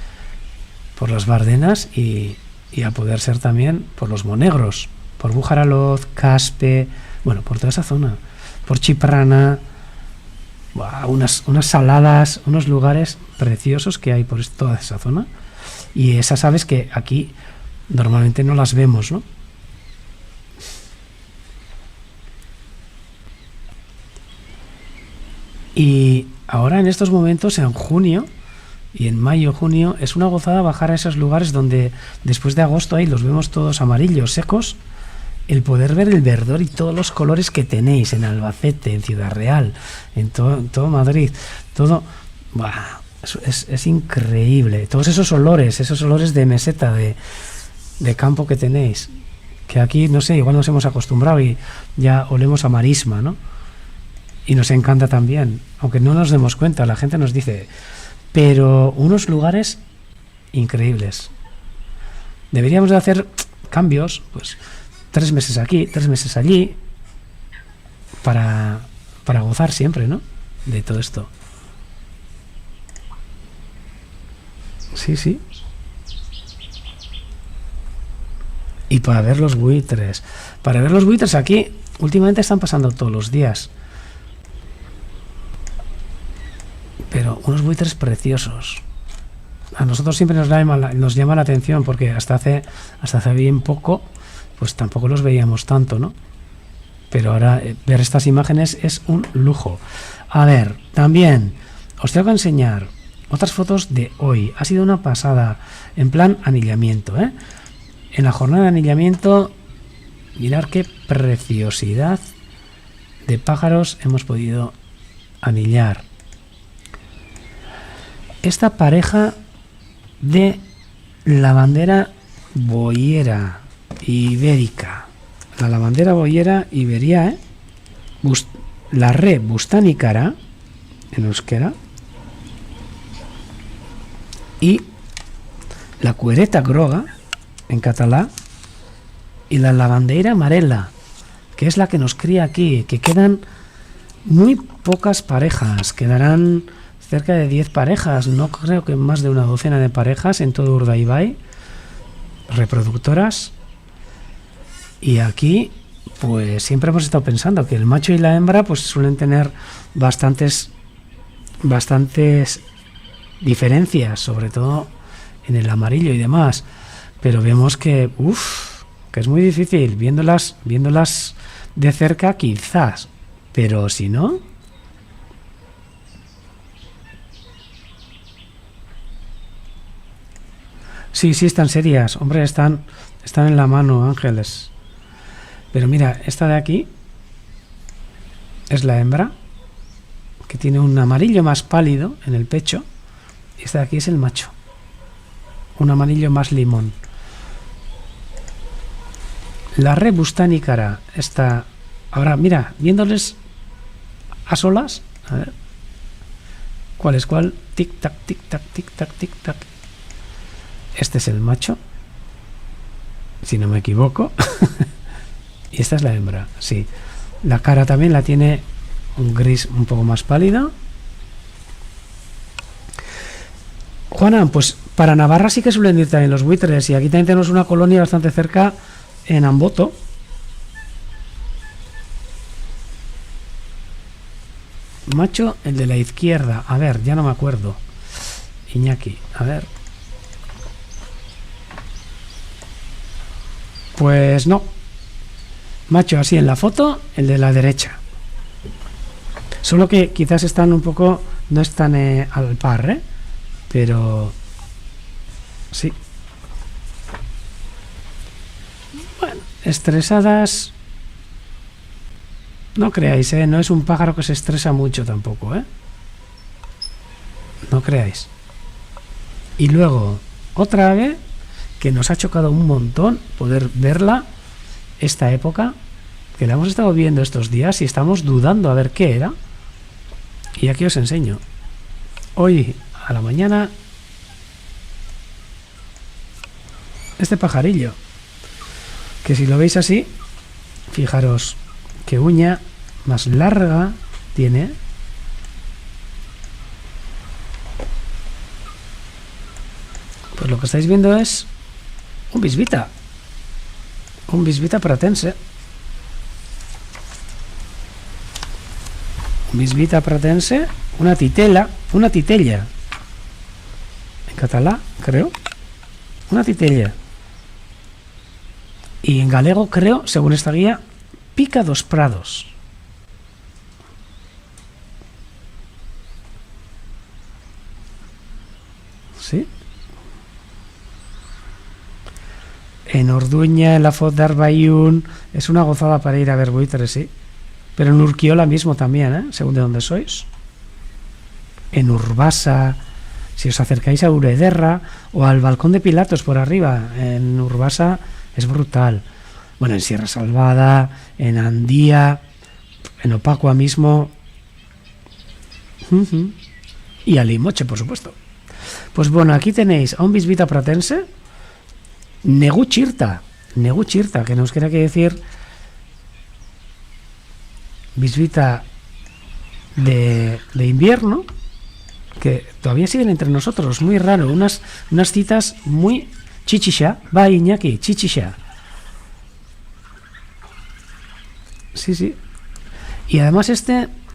por las Bardenas y a poder ser también por los Monegros, por Bujaraloz, Caspe, bueno, por toda esa zona, por Chiprana, unas saladas, unos lugares preciosos que hay por toda esa zona. Y esas aves que aquí normalmente no las vemos, ¿no? Y ahora en estos momentos, en junio y en mayo, junio, es una gozada bajar a esos lugares donde después de agosto ahí los vemos todos amarillos, secos. El poder ver el verdor y todos los colores que tenéis en Albacete, en Ciudad Real, en todo Madrid, todo... Bah, es increíble. Todos esos olores de meseta, de campo que tenéis. Que aquí, no sé, igual nos hemos acostumbrado y ya olemos a marisma, ¿no? Y nos encanta también, aunque no nos demos cuenta, la gente nos dice, pero unos lugares increíbles. Deberíamos de hacer cambios, pues 3 meses aquí, 3 meses allí, para gozar siempre, ¿no? De todo esto. Sí, sí. Y para ver los buitres. Para ver los buitres aquí, últimamente están pasando todos los días. Pero unos buitres preciosos. A nosotros siempre nos llama la atención porque hasta hace bien poco, pues tampoco los veíamos tanto, ¿no? Pero ahora ver estas imágenes es un lujo. A ver, también os tengo que enseñar otras fotos de hoy. Ha sido una pasada en plan anillamiento, ¿eh? En la jornada de anillamiento, mirad qué preciosidad de pájaros hemos podido anillar. Esta pareja de lavandera boyera ibérica, la lavandera boyera iberia, la re bustanícara en euskera y la cuereta groga en catalá y la lavandeira amarela, que es la que nos cría aquí, que quedan muy pocas parejas, quedarán cerca de 10 parejas, no creo que más de una docena de parejas en todo Urdaibai, reproductoras. Y aquí, pues siempre hemos estado pensando que el macho y la hembra pues suelen tener bastantes diferencias, sobre todo en el amarillo y demás. Pero vemos que, que es muy difícil, viéndolas de cerca quizás, pero si no... Sí, están serias. Hombre, están en la mano, ángeles. Pero mira, esta de aquí es la hembra, que tiene un amarillo más pálido en el pecho. Y esta de aquí es el macho. Un amarillo más limón. La re bustanícara está... Ahora, mira, viéndoles a solas, a ver, ¿cuál es cuál? Tic-tac, tic-tac, tic-tac, tic-tac. Este es el macho, si no me equivoco. Y esta es la hembra, sí. La cara también la tiene un gris un poco más pálido. Juana, pues para Navarra sí que suelen ir también los buitres. Y aquí también tenemos una colonia bastante cerca en Amboto. Macho, el de la izquierda. A ver, ya no me acuerdo. Iñaki, a ver. Pues no. Macho así en la foto, el de la derecha. Solo que quizás están un poco... No están al par, ¿eh? Pero... Sí. Bueno, estresadas... No creáis, ¿eh? No es un pájaro que se estresa mucho tampoco, ¿eh? No creáis. Y luego, otra ave que nos ha chocado un montón poder verla esta época, que la hemos estado viendo estos días y estamos dudando a ver qué era. Y aquí os enseño. Hoy a la mañana este pajarillo, que si lo veis así, fijaros qué uña más larga tiene. Pues lo que estáis viendo es un bisbita pratense. Un bisbita pratense, una titella, en catalán, creo, una titella. Y en galego, creo, según esta guía, pica dos prados. ¿Sí? En Orduña, en la Foz de Arbayún, es una gozada para ir a ver buitres, sí. Pero en Urquiola mismo también, según de dónde sois. En Urbasa, si os acercáis a Urederra o al Balcón de Pilatos por arriba, en Urbasa es brutal. Bueno, en Sierra Salvada, en Andía, en Opacua mismo. Y a Limoche, por supuesto. Pues bueno, aquí tenéis a un bisbita pratense, Negu chirta, que nos quiere decir bisbita de invierno, que todavía siguen entre nosotros, muy raro, unas citas muy chichicha, va Iñaki, chichicha. Sí. Y además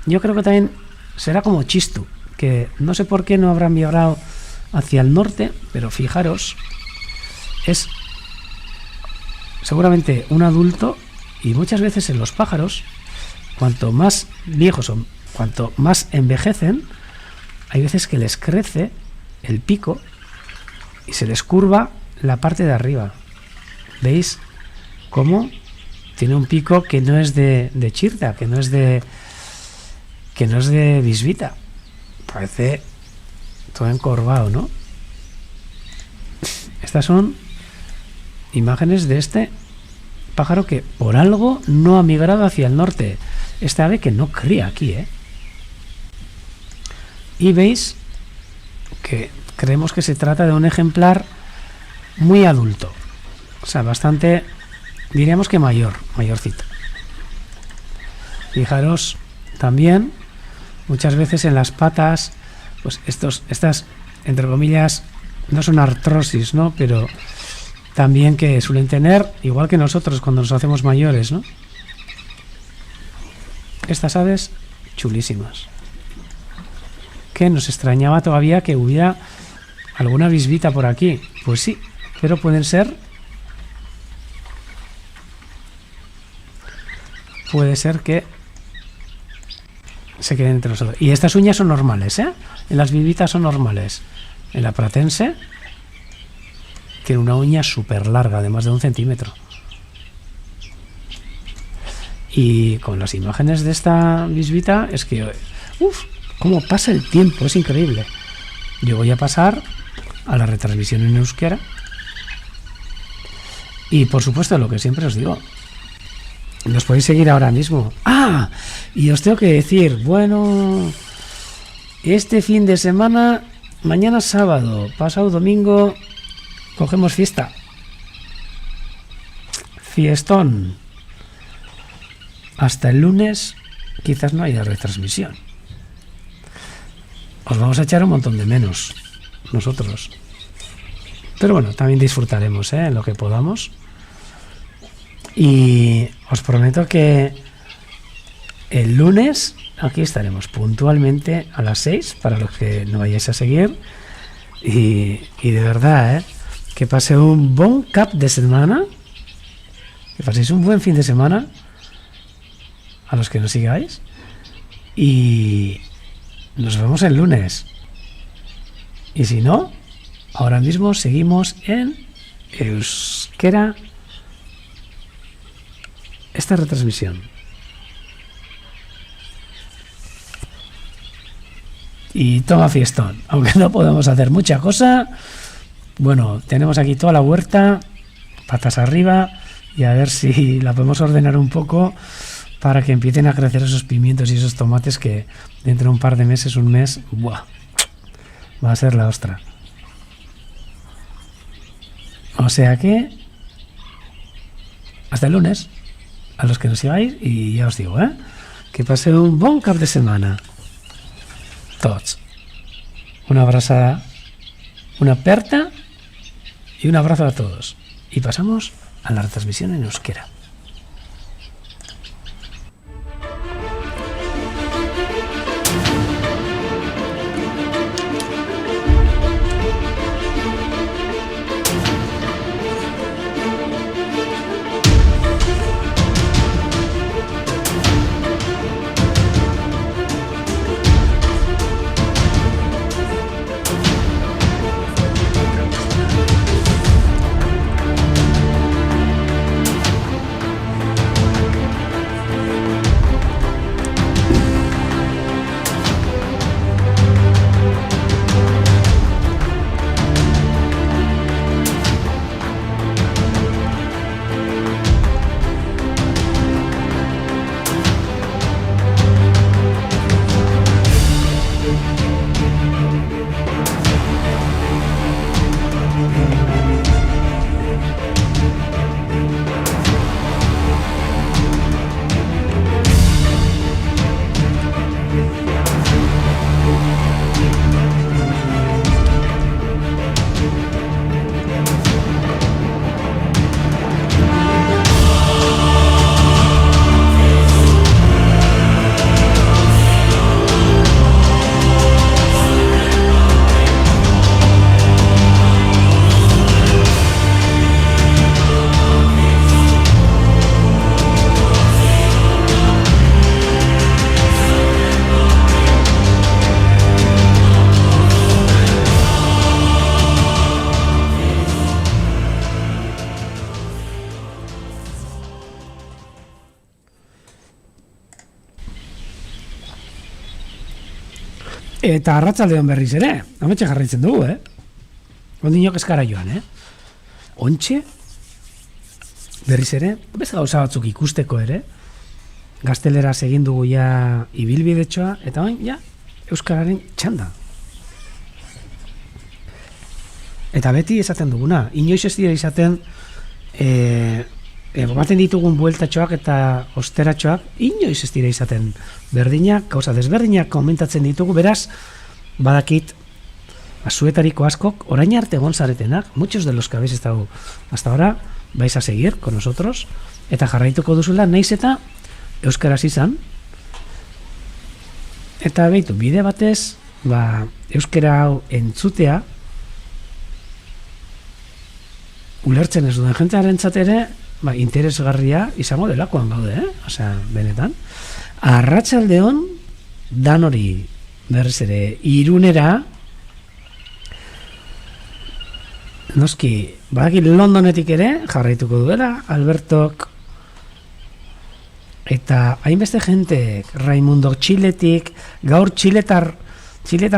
yo creo que también será como chistu, que no sé por qué no habrán migrado hacia el norte, pero fijaros, es seguramente un adulto, y muchas veces en los pájaros, cuanto más viejos son, cuanto más envejecen, hay veces que les crece el pico y se les curva la parte de arriba. ¿Veis cómo tiene un pico que no es de chirta, que no es de bisbita? Parece todo encorvado, ¿no? Estas son imágenes de este pájaro que por algo no ha migrado hacia el norte. Esta ave que no cría aquí, Y veis que creemos que se trata de un ejemplar muy adulto. O sea, bastante, diríamos que mayorcito. Fijaros también, muchas veces en las patas, pues estas, entre comillas, no son artrosis, ¿no? Pero también que suelen tener, igual que nosotros cuando nos hacemos mayores, ¿no? Estas aves chulísimas. Que nos extrañaba todavía que hubiera alguna bisbita por aquí. Pues sí, pero puede ser que se queden entre nosotros. Y estas uñas son normales, En las bisbitas son normales. En la pratense tiene una uña súper larga, de más de 1 centímetro. Y con las imágenes de esta bisbita es que, cómo pasa el tiempo, es increíble. Yo voy a pasar a la retransmisión en euskera. Y por supuesto, lo que siempre os digo, nos podéis seguir ahora mismo. Y os tengo que decir, bueno, este fin de semana, mañana sábado, pasado domingo, cogemos fiesta. Fiestón. Hasta el lunes quizás no haya retransmisión. Os vamos a echar un montón de menos nosotros. Pero bueno, también disfrutaremos, en lo que podamos. Y os prometo que el lunes aquí estaremos puntualmente a las 6 para los que no vayáis a seguir. Y de verdad, que pase un buen cap de semana. Que paséis un buen fin de semana a los que nos sigáis. Y nos vemos el lunes. Y si no, ahora mismo seguimos en euskera esta retransmisión. Y toma fiestón. Aunque no podemos hacer mucha cosa, Bueno, tenemos aquí toda la huerta, patas arriba, y a ver si la podemos ordenar un poco para que empiecen a crecer esos pimientos y esos tomates que dentro de un par de meses, un mes, ¡buah!, va a ser la ostra. O sea que hasta el lunes, a los que nos sigáis, y ya os digo, que paseu un bon cap de setmana. Tots. Una abrazada, una aperta y un abrazo a todos. Y pasamos a la retransmisión en euskera. Eta arratsaldean berriz ere, ametxe jarraitzen dugu, Ondinok eskara joan, Ontxe, berriz ere, beste gauza batzuk ikusteko ere, gazteleraz egin dugu ja ibilbidetxoa, eta oin, ja, euskararen txanda. Eta beti esaten duguna, inoiz ez dira izaten, baten ditugun bueltatxoak eta osteratxoak, inoiz ez dira izaten berdinak, gauza desberdinak komentatzen ditugu, beraz, badakit, zuetariko askok, orain arte egon zaretenak, muchos de los que habéis estado hasta ahora, vais a seguir con nosotros, eta jarraituko duzula, naiz eta euskaraz izan, eta behitu, bide batez, euskara hau entzutea, ulertzen ez duen jentearen ere, interesgarria izango delakoan gaude, osea, benetan. Arratsaldeon dan hori berriz ere Irunera, noski, badaki Londonetik ere jarraituko duela, Albertok, eta hainbeste jentek, Raimundo Txiletik, gaur txiletar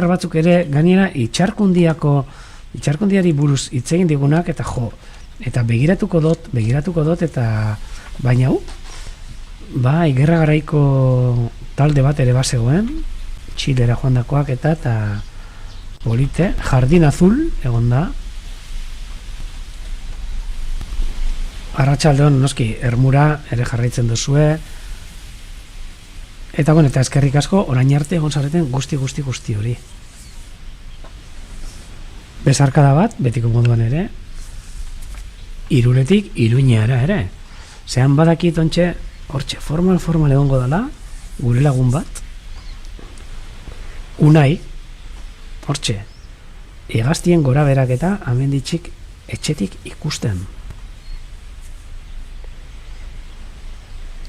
batzuk ere, gainera itxarkundiari buruz hitz egin digunak, eta eta begiratuko dut, eta baina gerra garaiko talde bat ere bazegoen, Txilera joandakoak eta polite, Jardin Azul egon da. Arratsaldeon noski Ermura ere jarraitzen duzue. Eta eta eskerrik asko orain arte egon zareten guzti hori. Besarkada bat, betiko moduan ere, Irunetik Iruñera ere. Zehan badakit ontxe, hortxe, formal egongo dela, gure lagun bat, Unai, hortxe, hegaztien gora berak eta amenditxik etxetik ikusten.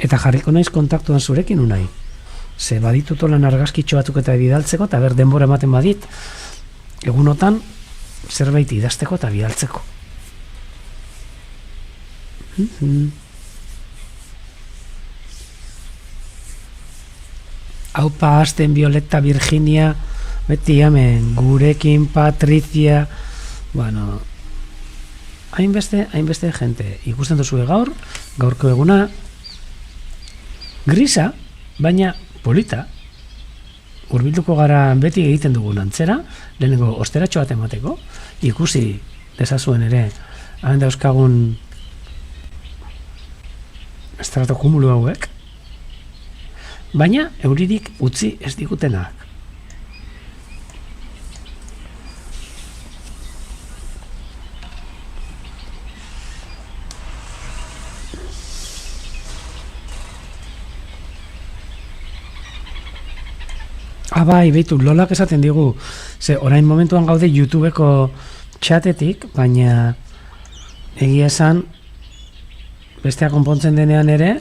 Eta jarriko naiz kontaktuan zurekin, Unai. Ze baditutolan argazkitxo batzuk eta bidaltzeko, eta denbora ematen badit, egunotan zerbait idazteko eta bidaltzeko. Aupa Asten, Violeta, Virginia, beti hemen, gurekin Patricia, hainbeste jente. Ikusten duzue gaurko eguna, grisa, baina polita, hurbilduko gara beti egiten dugun antzera, lehenengo osteratxo bat emateko, ikusi dezazuen ere, hain dauzkagun estrato kumulu hauek, baina euririk utzi ez digutenak. Bai, behitu, Lolak esaten digu, ze orain momentuan gaude YouTubeko txatetik, baina egia esan bestea konpontzen denean ere,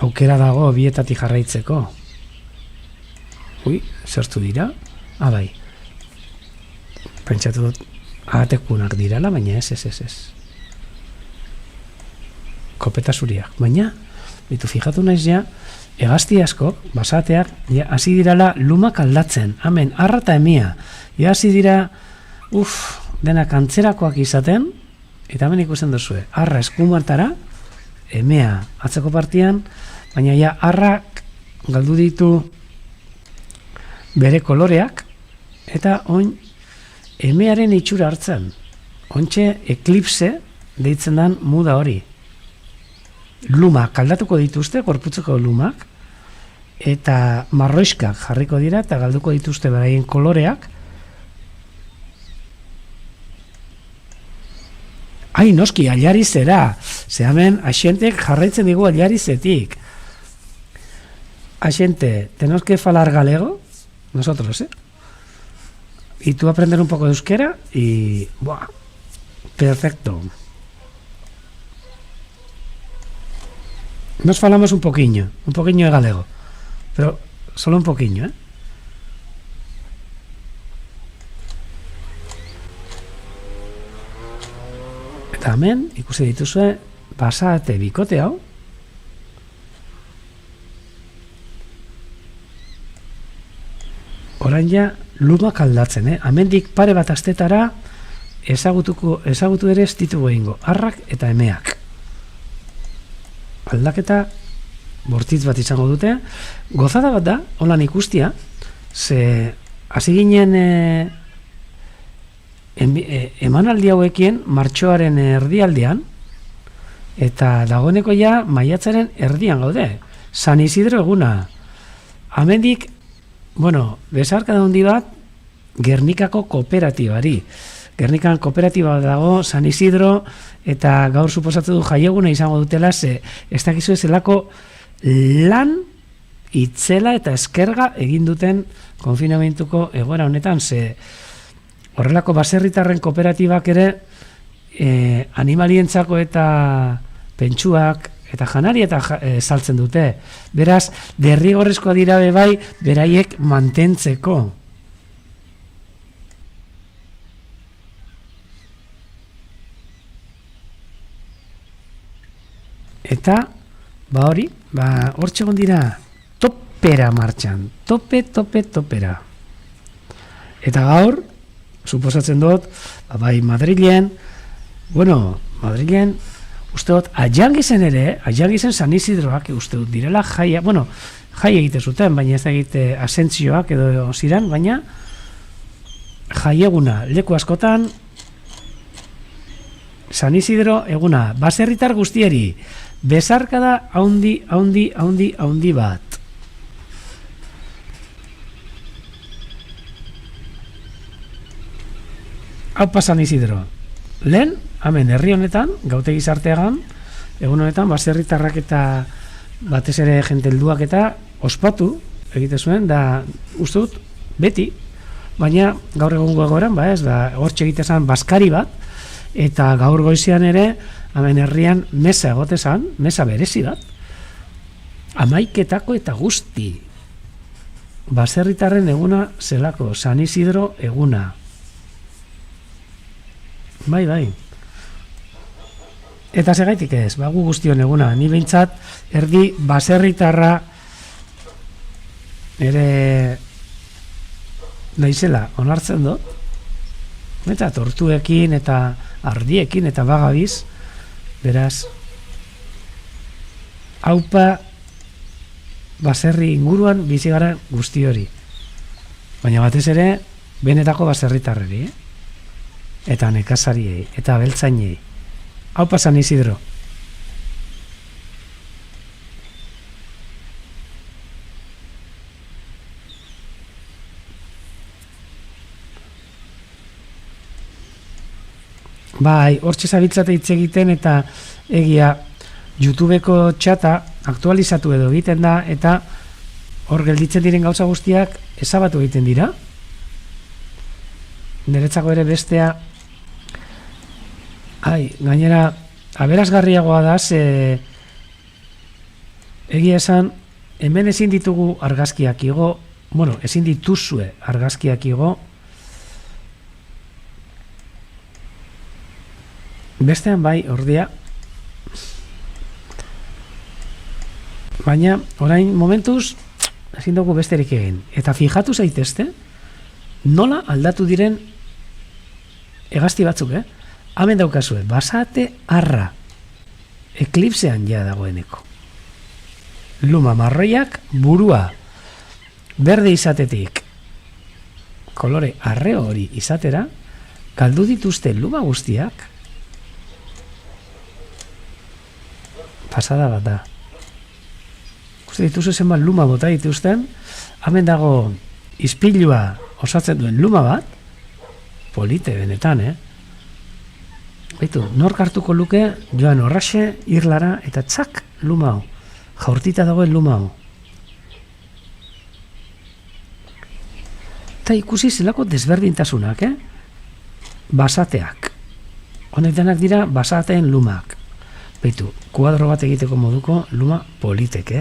aukera dago bietatik jarraitzeko. Zertu dira? Bai. Pentsatu dut, agatekunak dirala, baina ez. Kopeta zuriak. Baina, bitu, fijatu naiz ja, hegazti asko, basateak, hasi dirala lumak aldatzen. Hemen, arra eta emia. Hasi dira, denak antzerakoak izaten, eta hemen ikusten duzue. Arra eskumartara, emea atzeko partian, baina arrak galdu ditu bere koloreak, eta oin emearen itxura hartzen. Ontxe eklipse deitzen den muda hori. Lumak aldatuko dituzte, gorputzeko lumak, eta marroiskak jarriko dira, eta galduko dituzte beraien koloreak. Noski, ailarizera. Ze hemen, axentek jarraitzen digu ailarizetik. Axente, tenemos que falar galego, nosotros, y tú aprender un poco de euskera, y, perfecto. Nos falamos un poquinho de galego, pero solo un poquinho, Eta hemen, ikusi dituzue, basate bikote hau, orain ja lumak aldatzen, Hemendik pare bat astetara ezagutu ere ez ditugu egingo, arrak eta emeak. Aldaketa bortitz bat izango dute, gozada bat da, holan ikustia, ze hasi ginen emanaldi hauekien martxoaren erdialdean, eta dagoeneko ja maiatzaren erdian gaude. San Isidro eguna. Hemendik, besarkada handi bat, Gernikako kooperatibari. Gernikan kooperatiba dago, San Isidro, eta gaur suposatu du jaieguna izango dutela, ze ez dakizu zelako lan itzela eta eskerga egin duten konfinamentuko egoera honetan, ze horrelako baserritarren kooperatibak ere animalientzako eta pentsuak eta janari eta saltzen dute. Beraz, derrigorrezkoa dira bai beraiek mantentzeko. Eta, hori, hortxe egon dira topera martxan. Topera. Eta gaur, suposatzen dut, bai Madrilen, Madrilen, uste dut, aiangizen San Isidroak, uste dut, direla jaia, jai egite zuten, baina ez egite asentzioak edo ziren, baina jaieguna, leku askotan, San Isidro eguna, baserritar guztieri, besarkada haundi bat. Haupa San Isidro. Lehen, hemen herri honetan, gautegi sarteagan, egun honetan, baserritarrak eta batez ere jentelduak eta ospatu egite zuen, da uste dut, beti, baina gaur egungo egoran, hortxe egite zen baskari bat, eta gaur goizean ere, hemen herrian mesa egote zen, mesa berezi bat, 11 eta guzti, baserritarren eguna zelako, San Isidro eguna. Bai. Eta segaitik ez, gu guztion eguna, ni behintzat erdi baserritarra ere naizela onartzen dut, eta tortuekin eta ardiekin eta bagabiz, beraz, haupa baserri inguruan bizi gara guzti hori. Baina batez ere, benetako baserritarreri, eta nekazariei, eta beltzainei. Haupa San Isidro. Bai, hortxe zabiltzate hitz egiten eta egia YouTubeko txata aktualizatu edo egiten da eta hor gelditzen diren gauza guztiak ezabatu egiten dira. Niretzako ere bestea gainera aberasgarriagoa da egia esan hemen ezin ditugu argazkiak igo, ezin dituzue argazkiak igo. Bestean bai, ordea. Baina, orain momentuz, ezin dugu besterik egin. Eta fijatu zaitezte, nola aldatu diren hegazti batzuk, Hemen daukazue, basate arra. Eklipsean ja dagoeneko. Luma marroiak burua berde izatetik kolore arre hori izatera, galdu dituzte luma guztiak. Pasada bat da. Uste dituzu zenbat luma bota dituzten, hemen dago ispilua osatzen duen luma bat, polite benetan, Baitu, nork hartuko luke, joan horraxe, irlara, eta txak, luma hau. Jaurtita dagoen luma hau. Eta ikusi zelako desberdintasunak, Basateak. Honek denak dira basateen lumak. Baitu, kuadro bat egiteko moduko luma politek,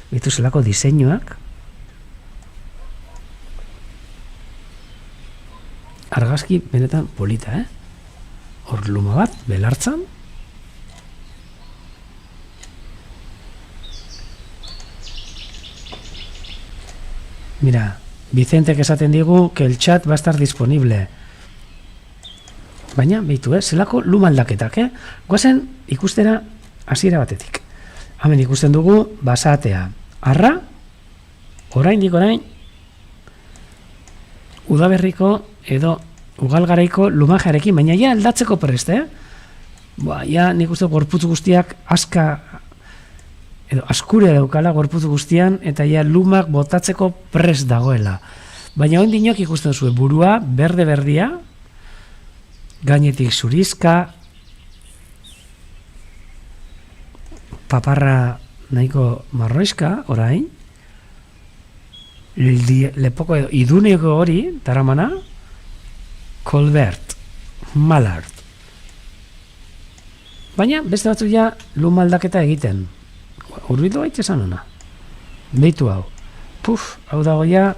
Baitu zelako diseinuak. Argazki benetan polita, Hor luma bat, belartzan. Mira, Vicentek esaten digu que el chat va a estar disponible. Baina, behitu, zelako luma aldaketak, Goazen ikustera hasiera batetik. Hemen ikusten dugu basatea. Arra, orain, udaberriko edo ugalgaraiko lumajarekin, baina ja aldatzeko prest, ja nik uste gorputz guztiak edo askure daukala gorputz guztian, eta ja lumak botatzeko prest dagoela. Baina oin dinok ikusten zuen burua, berde-berdia, gainetik zurizka, paparra nahiko marroizka, orain, lepoko edo iduneko hori, taramana, Colbert, Mallard. Baina, beste batzuk ja luma aldaketa egiten. Urbitu baita esan ona. Beitu hau. Hau dago ja,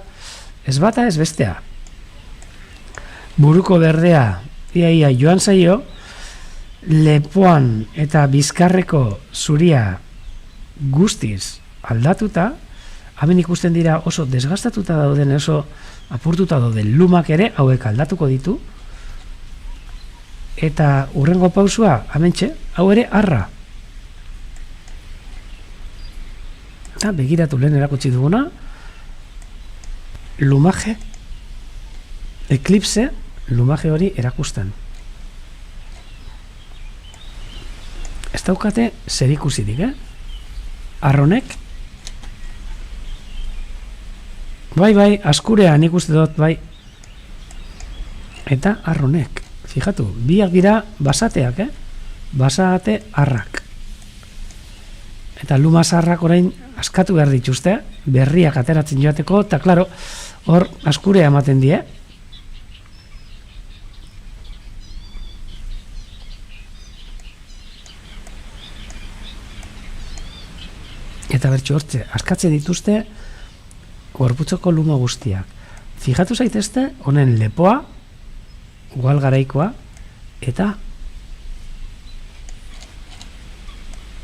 ez bata ez bestea. Buruko berdea, ia joan zaio, lepoan eta bizkarreko zuria guztiz aldatuta, hemen ikusten dira oso desgastatuta dauden, oso apurtuta dauden lumak ere, hauek aldatuko ditu, eta hurrengo pausua, hementxe, hau ere arra. Eta begiratu lehen erakutsi duguna, lumaje, eklipse, lumaje hori erakusten. Ez daukate zer ikusirik, Arronek, bai, askurea nik uste dut, bai. Eta arronek, fijatu, biak dira basateak, basate arrak. Eta luma zarrak orain askatu behar dituzte, berriak ateratzen joateko, eta klaro, hor askurea ematen die. Eta bertxo hortze, askatzen dituzte gorputzoko luma guztiak. Fijatu zaitezte, honen lepoa, ugalgaraikoa, eta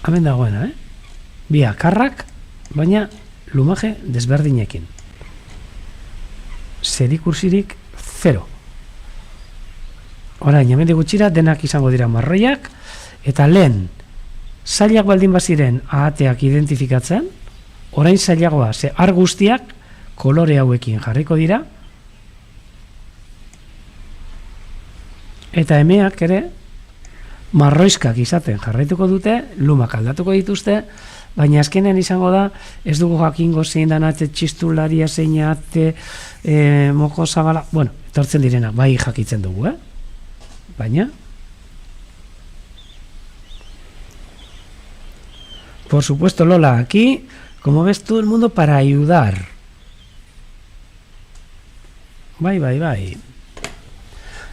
hemen dagoena, bi akarrak, baina lumaje desberdinekin. Zerikursirik 0. Orain, hemendik gutxira denak izango dira marroiak, eta lehen zailak baldin baziren ahateak identifikatzen, orain zailagoa, ze ar guztiak kolore hauekin jarriko dira, eta emeak ere marroizkak izaten jarraituko dute, lumak aldatuko dituzte, baina azkenean izango da, ez dugu jakingo zein dan ate txistularia, zein ate moko zabala, bueno, etortzen direna, bai jakitzen dugu, baina por supuesto, Lola, aquí, como ves, todo el mundo para ayudar. Bai.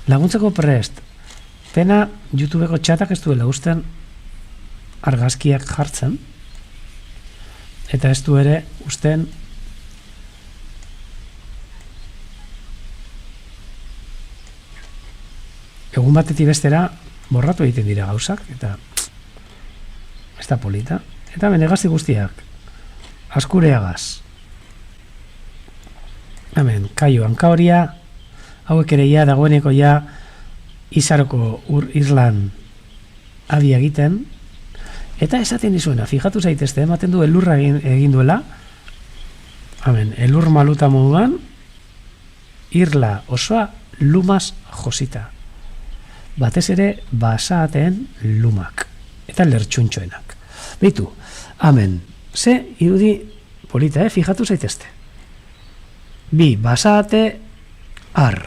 Laguntzeko prest. Pena, YouTubeko txatak ez duela usten argazkiak jartzen. Eta ez du ere usten egun batetik bestera borratu egiten dira gauzak, eta ez da polita. Eta benegazti guztiak askureagaz. Hemen, kaio hankaoria, hauek ere ja dagoeneko ja Izaroko Irlan abia egiten, eta esaten dizuena, fijatu zaitezte, ematen du elurra egin duela, hemen, elur maluta moduan, Irla osoa lumaz josita. Batez ere, basaateen lumak, eta lertxuntxoenak. Beitu, hemen, ze irudi polita, fijatu zaitezte. Bi, basate ar.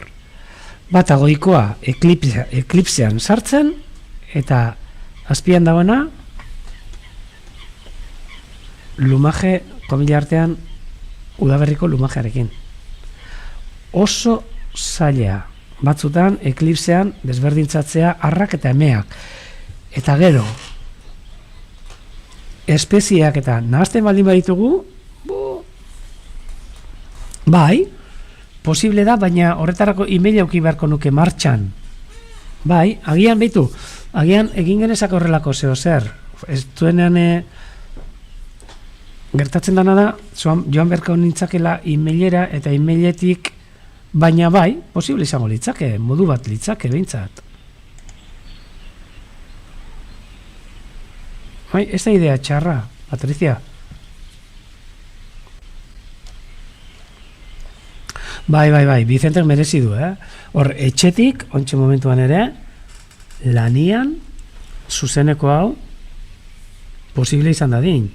Bata goikoa eklipsean sartzen, eta azpian dagoena lumaje, komila artean, udaberriko lumajearekin. Oso zaila, batzutan eklipsean desberdintzatzea arrak eta emeak. Eta gero, espeziak eta nahazten baldin baditugu, bai, posible da, baina horretarako email auki beharko nuke martxan. Bai, agian behitu, agian egin genezak horrelako zeo zer. Ez duenean gertatzen dana da, joan beharko nintzakela emailera eta emailetik, baina bai, posible izango litzake, modu bat litzake behintzat. Bai, ez da idea txarra, Patricia. Bai, Vicentek merezi du, Hor, etxetik, ontxe momentuan ere, lanian, zuzeneko hau, posible izan dadin.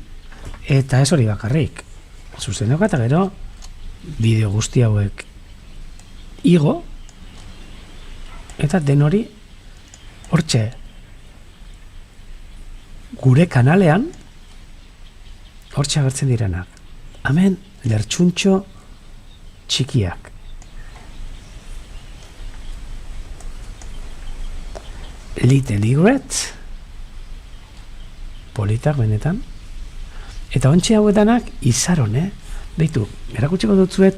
Eta ez hori bakarrik. Zuzeneko eta gero, bideo guzti hauek igo, eta den hori, hortxe, gure kanalean, hortxe agertzen direnak. Hemen, lertxuntxo txikiak. Little Egret, politak benetan, eta ontxe hauetanak izaron, Beitu, erakutsiko dutzuet,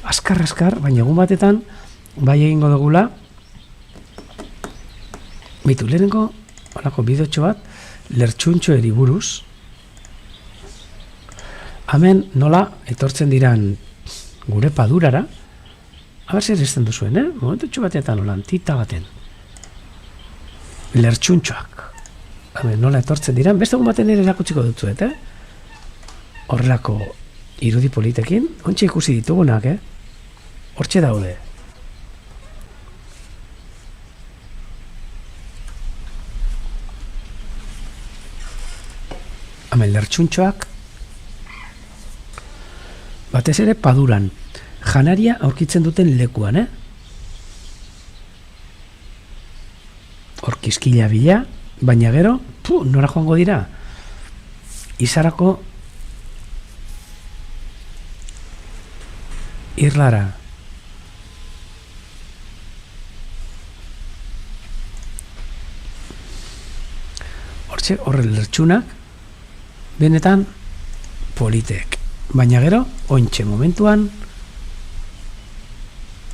askar, baina egun batetan, bai egingo dugula, beitu, lehenengo, holako bideotxo bat, lertxuntxo eriburuz, hemen nola etortzen diran gure padurara, haber zer ezten duzuen, momentu batetan nolan, tita baten, lertxuntxoak, hemen nola etortzen diran, beste egun baten ere erakutsiko dutzuet, horrelako irudi politekin, ontsa ikusi ditugunak, hortxe daude. Hemen lertxuntxoak, batez ere paduran, janaria aurkitzen duten lekuan, Orkizkila bila, baina gero, nora joango dira? Izarako Irlara. Hortxe, horren lertxunak, benetan politek. Baina gero, ointxe momentuan,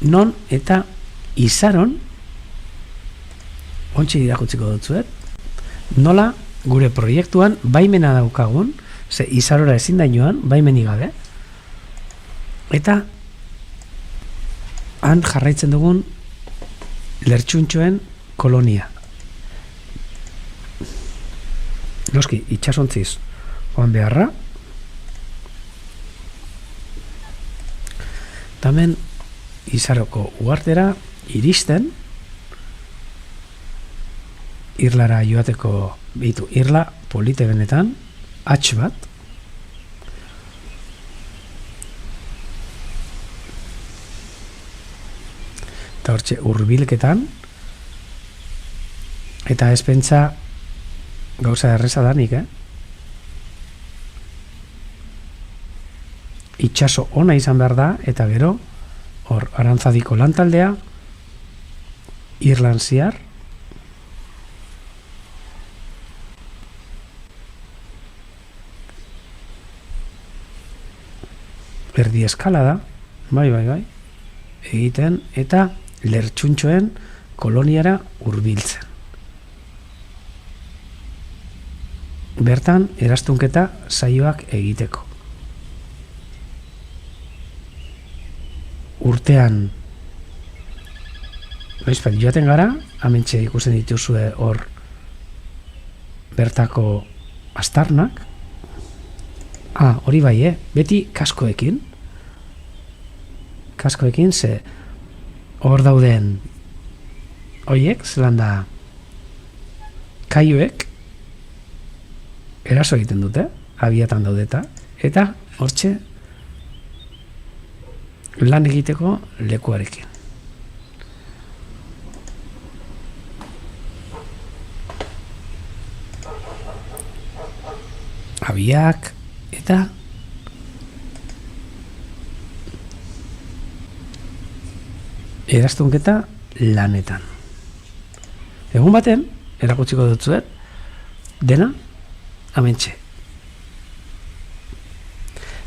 non eta izaron, ontxe irakutziko dutzuet, nola gure proiektuan baimena daukagun, ze izarora ezin da joan, baimenik gabe, eta han jarraitzen dugun lertxuntxoen kolonia. Noski, itxasontziz joan beharra. Tamen, Izaroko uhartera iristen, Irlara joateko bitu, Irla polite benetan, hatx bat, eta hortxe hurbilketan, eta ez pentsa gauza erreza danik, itxaso ona izan behar da, eta gero, hor, Arantzadiko lantaldea, Irlan ziar, erdi eskalada, bai, egiten, eta lertxuntxoen koloniara hurbiltzen. Bertan, erastunketa saioak egiteko. Urtean joaten gara, hementxe ikusten dituzue hor bertako astarnak. Hori bai, beti kaskoekin. Kaskoekin, ze hor dauden hoiek, zelan da kaioek eraso egiten dute, abiatan daudeta, eta hortxe lan egiteko lekuarekin. Abiak eta erastunketa lanetan. Egun baten, erakutsiko dutzuet, dena, hementxe.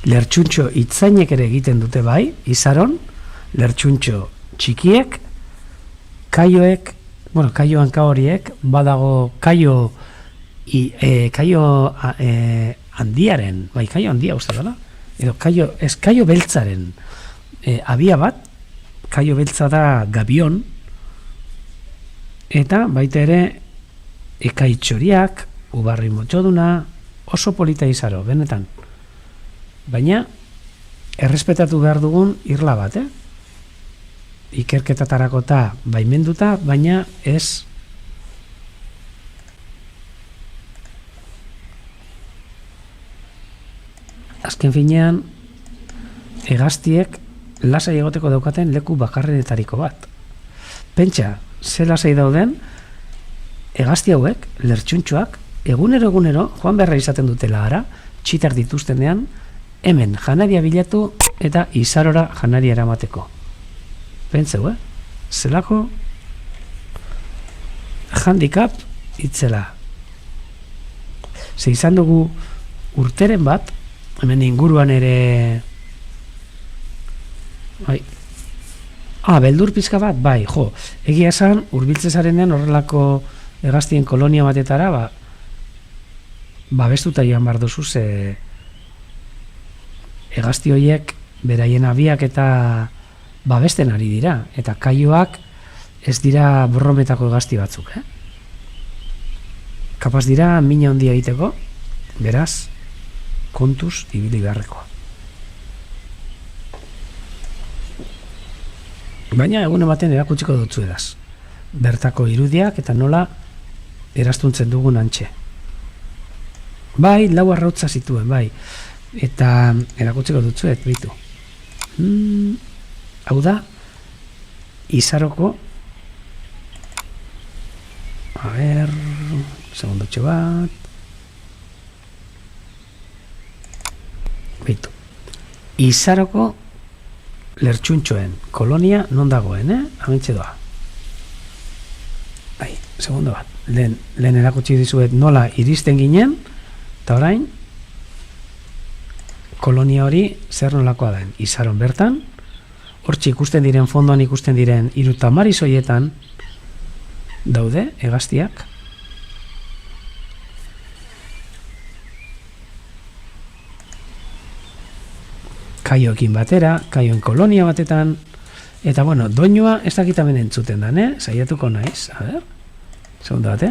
Lertxuntxo itzainek ere egiten dute bai, Izaron, lertxuntxo txikiek, kaioek, kaio hanka horiek, badago kaio handiaren, kaio handia uste dela, edo kaio beltzaren abia bat, kaio beltza da gabion, eta baita ere ekaitxoriak, ubarri motxoduna, oso polita Izaro, benetan. Baina, errespetatu behar dugun irla bat, Ikerketatarakota baimenduta, baina ez azken finean hegaztiek lasai egoteko daukaten leku bakarrenetariko bat. Pentsa, ze lasai dauden hegazti hauek, lertxuntxoak, egunero joan beharra izaten dutela ara, txitar dituztenean, hemen janaria bilatu eta Izarora janaria eramateko. Pentseu, zelako handicap itzela. Ze izan dugu urteren bat, hemen inguruan ere beldur pizka bat, egia esan, hurbiltze zarenean horrelako hegaztien kolonia batetara, babestuta joan behar duzu, ze hegazti horiek beraien abiak eta babesten ari dira, eta kaioak ez dira borrometako hegazti batzuk, kapaz dira mina handia egiteko, beraz, kontuz ibili beharrekoa. Baina egun baten erakutsiko dutzu edaz, bertako irudiak eta nola eraztuntzen dugun antxe. Bai, lau arrautza zituen, bai, eta erakutsiko dutzuet, bitu. Hau da, Izaroko, segundotxo bat, bitu. Izaroko lertxuntxoen kolonia non dagoen, hamentxe doa. Segundo bat, lehen erakutsi dizuet nola iristen ginen, eta orain, kolonia hori zer nolakoa den. Izaron bertan, hortxe ikusten diren, fondoan ikusten diren, irutamarizoietan daude, hegaztiak. Kaioekin batera, kaioen kolonia batetan, eta doinua ez dakitamen entzuten dan, saiatuko naiz, a ber. Segundo bat,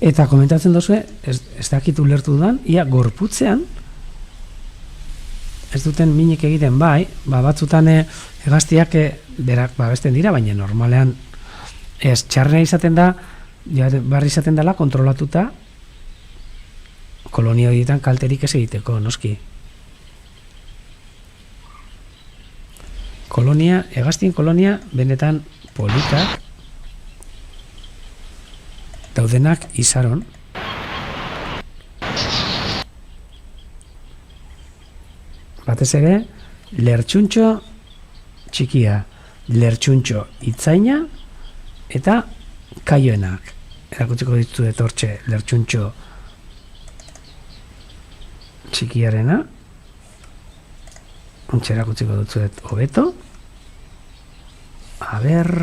Eta komentatzen duzue, ez dakit ulertu dudan, ia gorputzean, ez duten minik egiten bai, batzutan hegaztiak berak babesten dira, baina normalean ez txarrena izaten da, barri izaten dela kontrolatuta kolonia horietan kalterik ez egiteko, noski. Hegaztien kolonia benetan politak, daudenak izaron. Batez ere, lertxuntxo txikia, lertxuntxo itzaina eta kaioenak. Erakutsiko ditu etortxe lertxuntxo txikiarena. Ontsa erakutsiko dutzuet hobeto. A ber...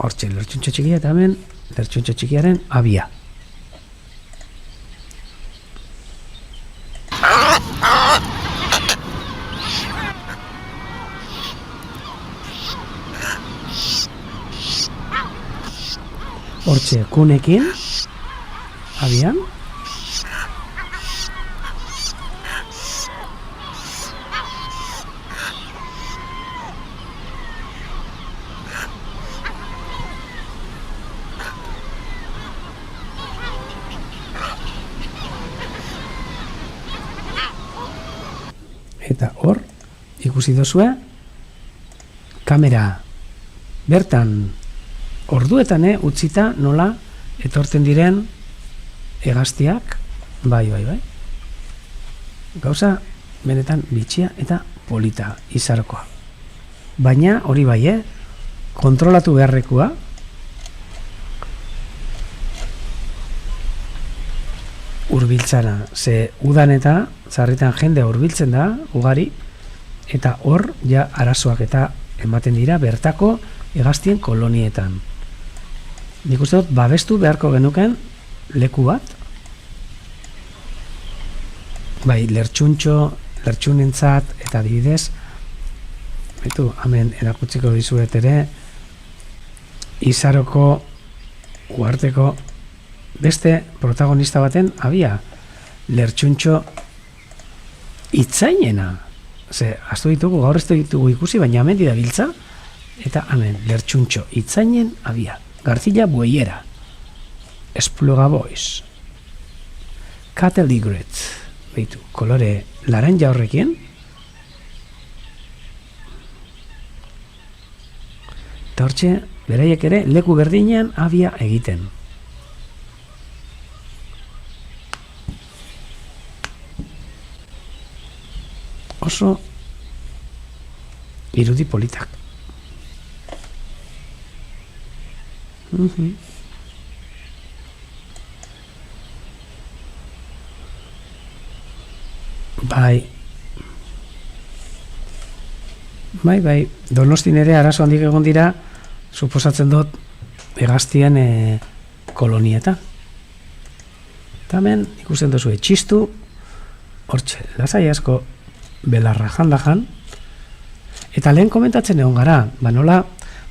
Hortxe, lertxuntxo txikia eta hemen lertxuntxo txikiaren abia. Hortxe, kunekin abian. Eta hor, ikusi duzue, kamera bertan orduetan utzita nola etortzen diren hegaztiak, bai. Gauza benetan bitxia eta polita izarokoa. Baina hori bai, kontrolatu beharrekoa, hurbiltzana, ze udan eta sarritan jende hurbiltzen da, ugari, eta hor ja arazoak eta ematen dira bertako hegaztien kolonietan. Nik uste dut babestu beharko genuken leku bat, bai lertxunentzat eta adibidez, hemen erakutsiko dizuet ere, Izaroko uharteko beste protagonista baten abia, lertxuntxo itzainena. Ze, aztu ditugu, gaur ez ditugu ikusi, baina hemen dira biltza, eta hemen lertxuntxo itzainen abia. García Bueyera, Espluga Boys, Cattle Digret, beitu, kolore laranja horrekin, eta hortxe, beraiek ere, leku berdinean abia egiten. Oso irudi politak. Bai, Donostin ere arazo handik egon dira, suposatzen dut hegaztien kolonieta. Eta hemen ikusten duzu txistu, hortxe, lasai asko belarra jandajan, eta lehen komentatzen egon gara, nola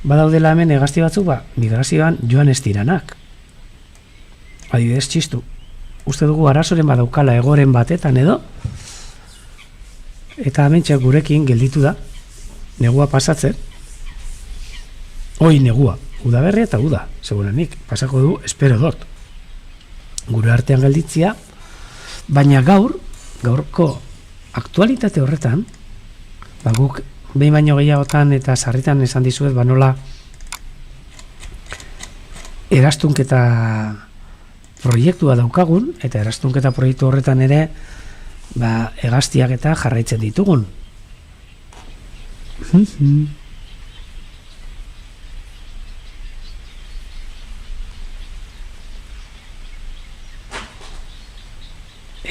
badaudela hemen hegazti batzuk, migrazioan joan ez diranak. Adibidez txistu, uste dugu arazoren badaukala egoren batetan edo, eta hemen gurekin gelditu da, negua pasatzen, negua, udaberria eta uda, segurenik, pasako du, espero dut, gure artean gelditzia, baina gaurko aktualitate horretan, guk behin baino gehiagotan eta sarritan esan dizuet, nola erastunketa proiektua daukagun, eta eraztunketa proiektu horretan ere hegaztiak eta jarraitzen ditugun.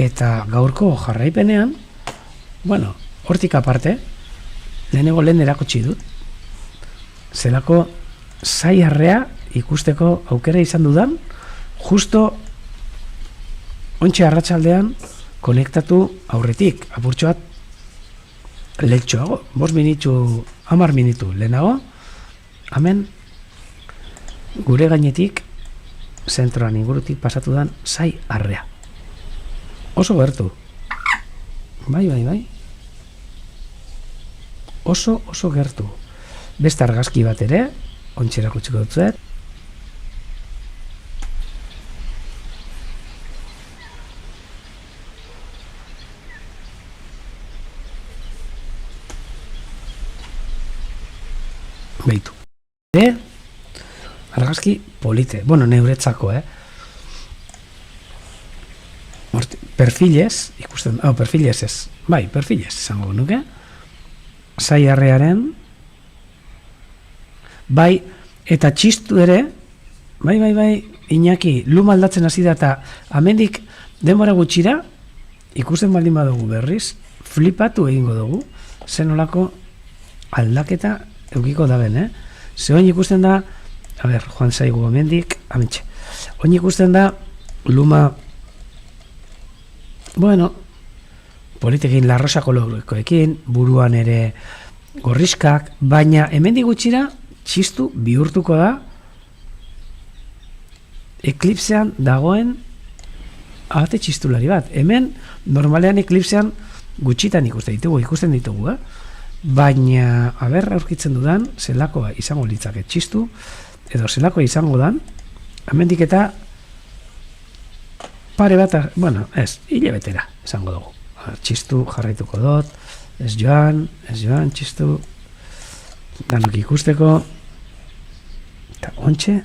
Eta gaurko jarraipenean, hortik aparte, lehen erakutsi dut, zelako zaiarrea ikusteko aukera izan dudan, justo ontxe arratsaldean konektatu aurretik, apurtxoat lehtxoago, 10 minutu lehenago, hemen gure gainetik, zentroan ingurutik pasatu dan zaiarrea. Oso gertu. Bai. Oso gertu. Beste argazki bat ere, ontxe erakutsiko dutzuet. Beitu. Argazki polite. Neuretzako, perfilez, ikusten, perfilez ez. Perfilez izango nuke. Zaiarrearen. Eta txistu ere, Iñaki, luma aldatzen hasi da, eta amendik denbora gutxira, ikusten baldin badugu berriz, flipatu egingo dugu, zenolako aldaketa eukiko da ben, Ze oin ikusten da, joan zaigu amendik, amentxe, oin ikusten da, luma, politekin larrosa kolorikoekin, buruan ere gorriskak, baina hemendik gutxira, txistu bihurtuko da eklipsean dagoen ahate txistulari bat. Hemen, normalean eklipsean gutxitan ikusten ditugu, baina, aurkitzen dudan, zelakoa izango litzake txistu, edo zelakoa izango dan, hemendik eta pare bat, hile betera izango dugu. Txistu jarraituko dut, ez joan, txistu, danok ikusteko, eta ontxe,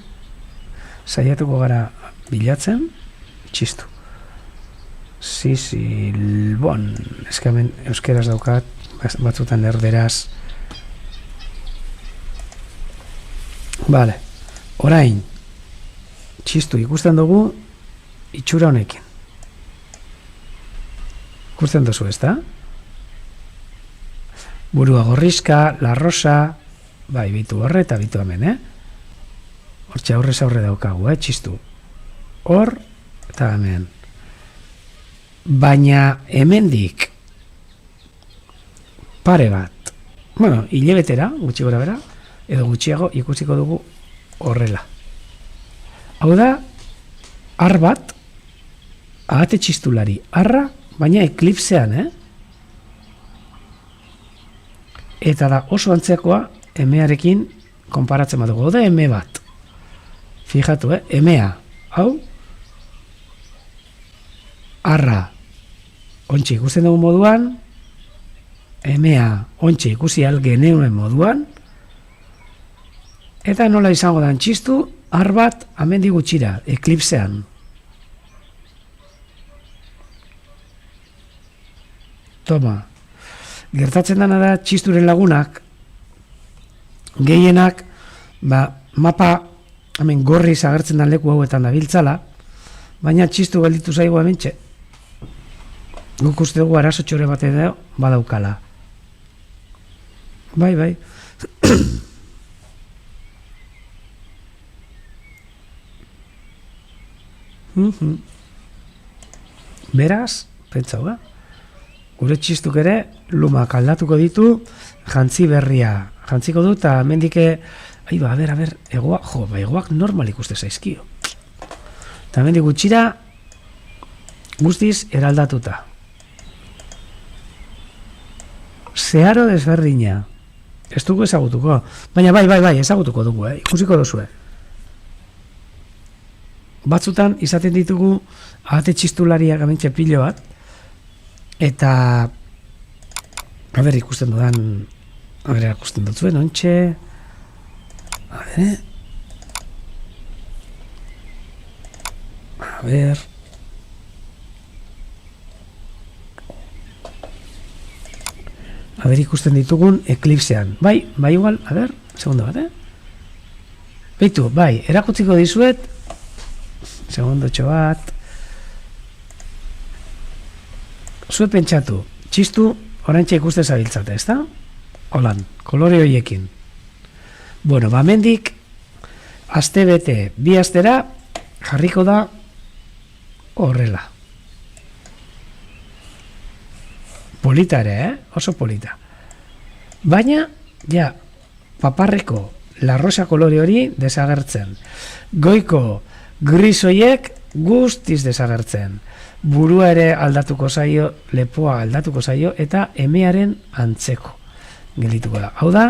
saiatuko gara bilatzen, txistu. Silbon, eskamen euskeraz daukat, batzutan erderaz. Orain, txistu ikusten dugu, itxura honekin. Ikusten duzu, ez da? Burua gorrizka, larrosa, bitu horre eta bitu hemen, Hortxe aurrez aurre daukagu, txistu. Hor, eta hemen. Baina hemendik pare bat. Hilebetera, gutxi gora bera, edo gutxiago ikusiko dugu horrela. Hau da, ar bat, ahate txistulari, arra, baina eklipsean, Eta da oso antzekoa emearekin konparatzen badugu. Oda eme bat. Fijatu, emea. Hau, arra, ontsi ikusten dugu moduan, emea, ontsi ikusi algeneuen moduan, eta nola izango dan txistu, ar bat amendi gutxira, eklipsean. Toma. Gertatzen dena da txisturen lagunak, gehienak, mapa, hemen gorriz agertzen den leku hauetan dabiltzala, baina txistu gelditu zaigu hementxe. Guk uste dugu arazo txore bat edo badaukala. Bai. Beraz, pentsau, gure txistuk ere lumak aldatuko ditu, jantzi berria jantziko du, eta mendike egoak normal ikuste zaizkio. Eta mendik gutxira guztiz eraldatuta. Zeharo desberdina. Ez dugu ezagutuko. Baina bai, ezagutuko dugu, ikusiko duzue. Batzutan izaten ditugu ahate txistulariak amentxe pilo bat, eta ikusten dudan ikusten dut zuen, ontxe A ver. A ver, ikusten ditugun eklipsean. Bai, igual, a ver, segundo bat, Beitu, bai, erakutziko dizuet. Segundo bat. Zuet pentsatu, txistu oraintxe ikusten zabiltzate, ezta? Holan, kolore horiekin. Bueno, bamendik, aste bete, 2 astera, jarriko da horrela. Polita ere, oso polita. Baina, ja, paparreko la rosa kolore hori desagertzen. Goiko grisoiek guztiz desagertzen. Burua ere aldatuko zaio, lepoa aldatuko zaio, eta emearen antzeko gelituko da. Hau da,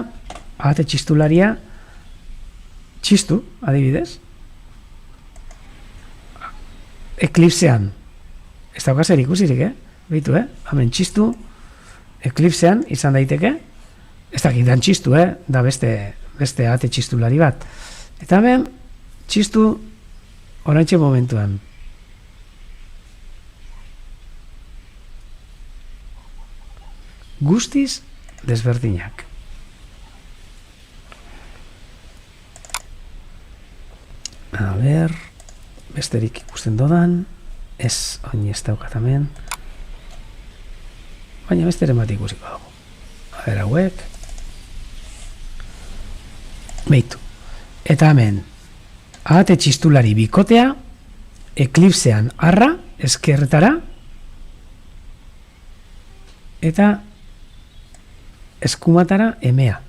ahate txistularia, txistu, adibidez, eklipsean, ez daukazer ikusirik, Beitu, hemen txistu, eklipsean izan daiteke, ez dakitan txistu, da beste ahate txistulari bat. Eta hemen, txistu oraintxe momentuan. Guztiz desberdinak. A ber, besterik ikusten dodan, ez, oin ez daukat hemen, baina besteren bat ikusiko dago. A ber, hauek. Beitu. Eta hemen, ahate txistulari bikotea, eklipsean arra, eskerretara, eta eskumatara emea.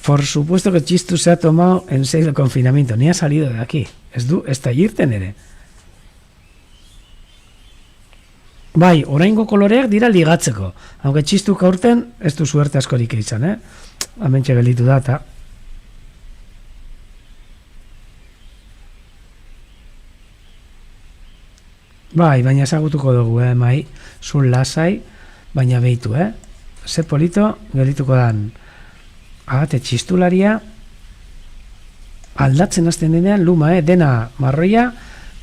Por supuesto que Chistu se ha tomado en serio el confinamiento, ni ha salido de aquí. Ez da irten ere. Bai, oraingo koloreak dira ligatzeko. Aunque Chistu aurten ez du suerte askorik izan, Hementxe gelditu da, eta bai, baina ezagutuko dugu, mai, zun lasai, baina behitu, Ze polito gelituko dan ahate txistularia, aldatzen hasten denean luma, dena marroia,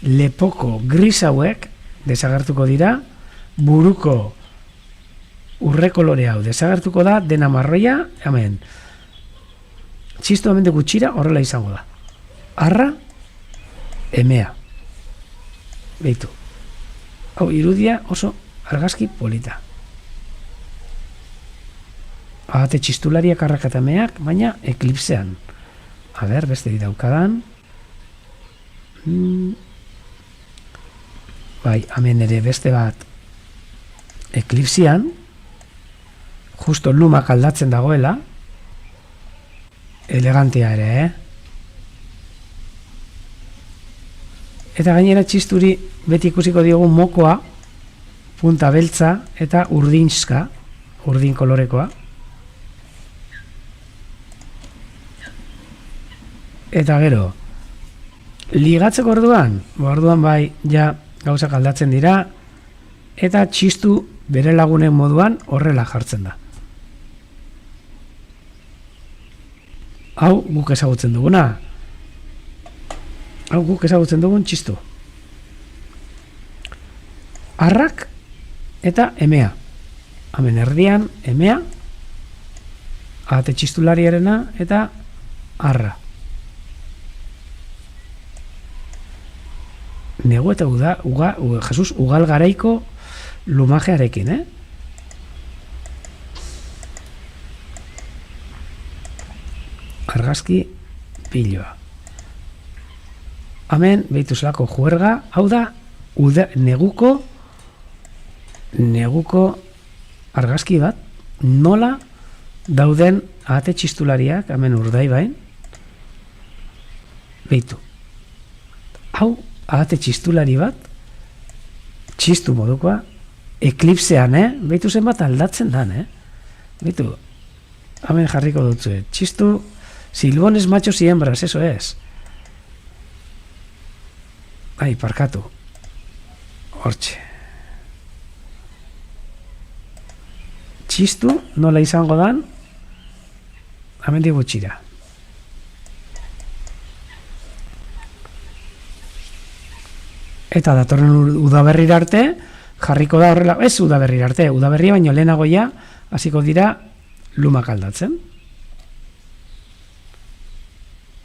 lepoko gris hauek desagertuko dira, buruko urre kolore hau desagertuko da, dena marroia, hemen, txistu hemen gutxira horrela izango da. Arra, emea. Behitu. Hau, irudia oso argazki polita. Ahate txistulariak arrakatameak, baina eklipsean. A ber, beste didaukadan. Bai, hemen ere beste bat eklipsean, justo lumak aldatzen dagoela, elegantea ere, Eta gainera txisturi beti ikusiko diogu mokoa, punta beltza eta urdinska, urdin kolorekoa. Eta gero, ligatzeko orduan bai, ja gauzak aldatzen dira, eta txistu bere lagunen moduan horrela jartzen da. Hau guk ezagutzen duguna. Hau guk ezagutzen dugun txistu. Arrak eta emea. Hemen erdian emea, ahate txistulariarena eta arra. Negu eta Jesus ugal garaiko lumajearekin, Argazki piloa. Hemen, behitu zelako juerga, hau da, neguko argazki bat, nola dauden ahate txistulariak, hemen urdai bain, behitu. Hau, ahate txistulari bat, txistu modukoa, eklipsean, behitu zen bat aldatzen dan, behitu, hemen jarriko dutzu, txistu, silbones machos y hembras, eso es. Ai, parkatu. Hortxe. Txistu, nola izango dan, hemen digutxira. Eta datorren udaberrira arte, jarriko da horrela, ez udaberrira arte, udaberria baino lehenagoia, hasiko dira lumak aldatzen.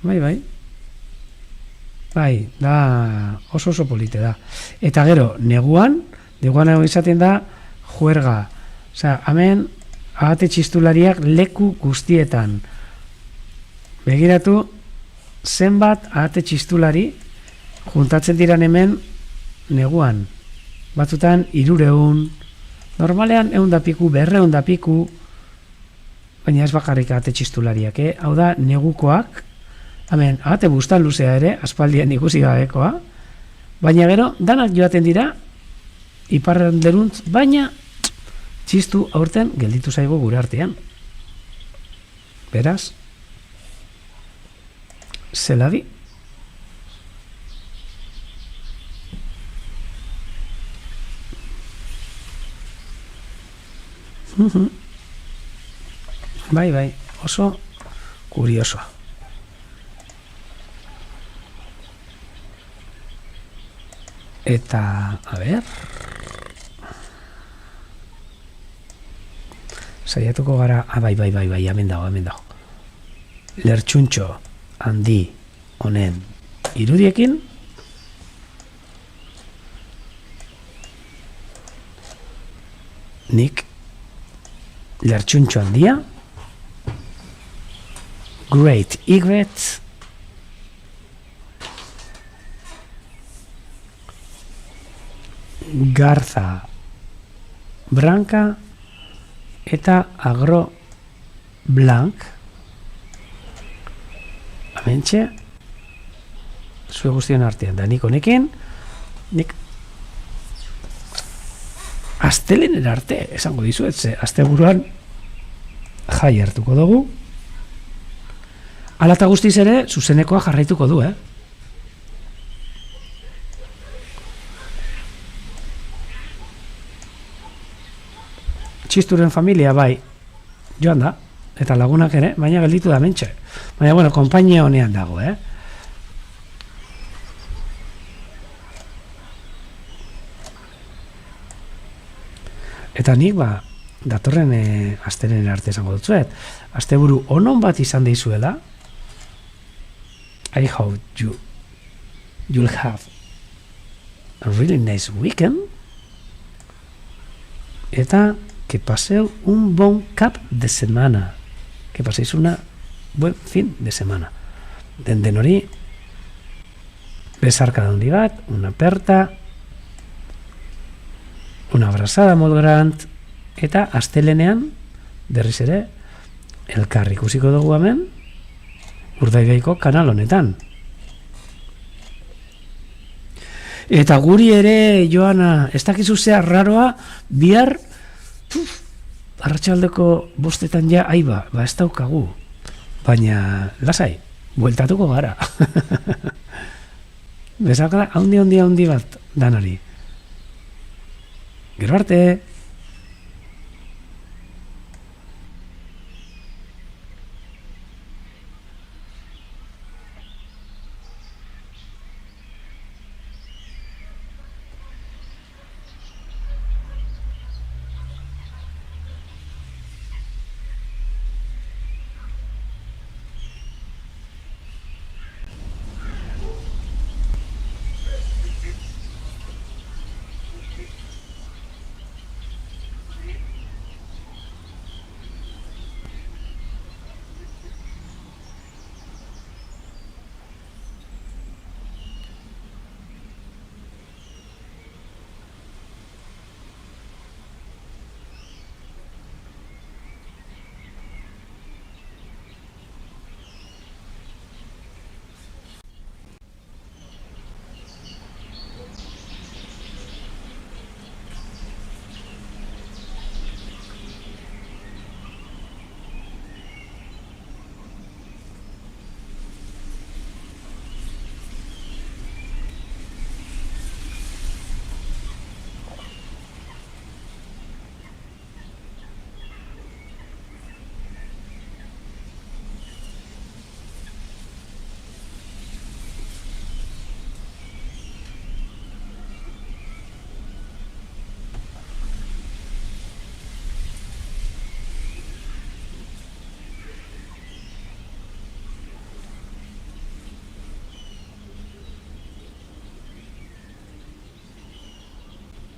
Bai. Bai, da oso polite da. Eta gero, neguan izaten da juerga. Osea, hemen ahate txistulariak leku guztietan. Begiratu, zenbat ahate txistulari juntatzen diran hemen neguan. Batzutan 300, normalean 100 piku, 200 piku, baina ez bakarrik ahate txistulariak, Hau da, negukoak, hemen, ahate bustan luzea ere, aspaldian ikusi gabekoa, baina gero, danak joaten dira, iparranderuntz, baina txistu aurten gelditu zaigu gure artean. Beraz, zelabi. Bai, oso kuriosoa. Eta, a ber, saiatuko gara, bai, hemen dago. Lertxuntxo handi honen irudiekin, nik lertxuntxo handia, Great Egret, Garza Branca eta Agro Blanc, hementxe, zue guztion artean, da nik honekin, nik astelenen arte, esango dizuet, ze asteburuan jai hartuko dugu, ala eta guztiz ere, zuzenekoa jarraituko du, Txisturen familia, bai, joan da, eta lagunak ere, baina gelditu da mentxe. Baina, bueno, konpainia honean dago, Eta nik, datorren asteren arte esango dutzuet. Asteburu onon bat izan deizuela. I hope you'll have a really nice weekend. Eta que paseu un bon cap de semana. Que paséis una buen fin de semana. Den hori, besarka handi bat, una aperta, una abrazada molt gran, eta astelenean, berriz ere, elkar ikusiko dugu hemen, Urdaibaiko kanal honetan. Eta guri ere, Joana, ez dakizu zea raroa, bihar, arratsaldeko 5 ja, aiba, ez daukagu. Baina, lasai, bueltatuko gara. Bezakada, handi bat danari. Gero arte!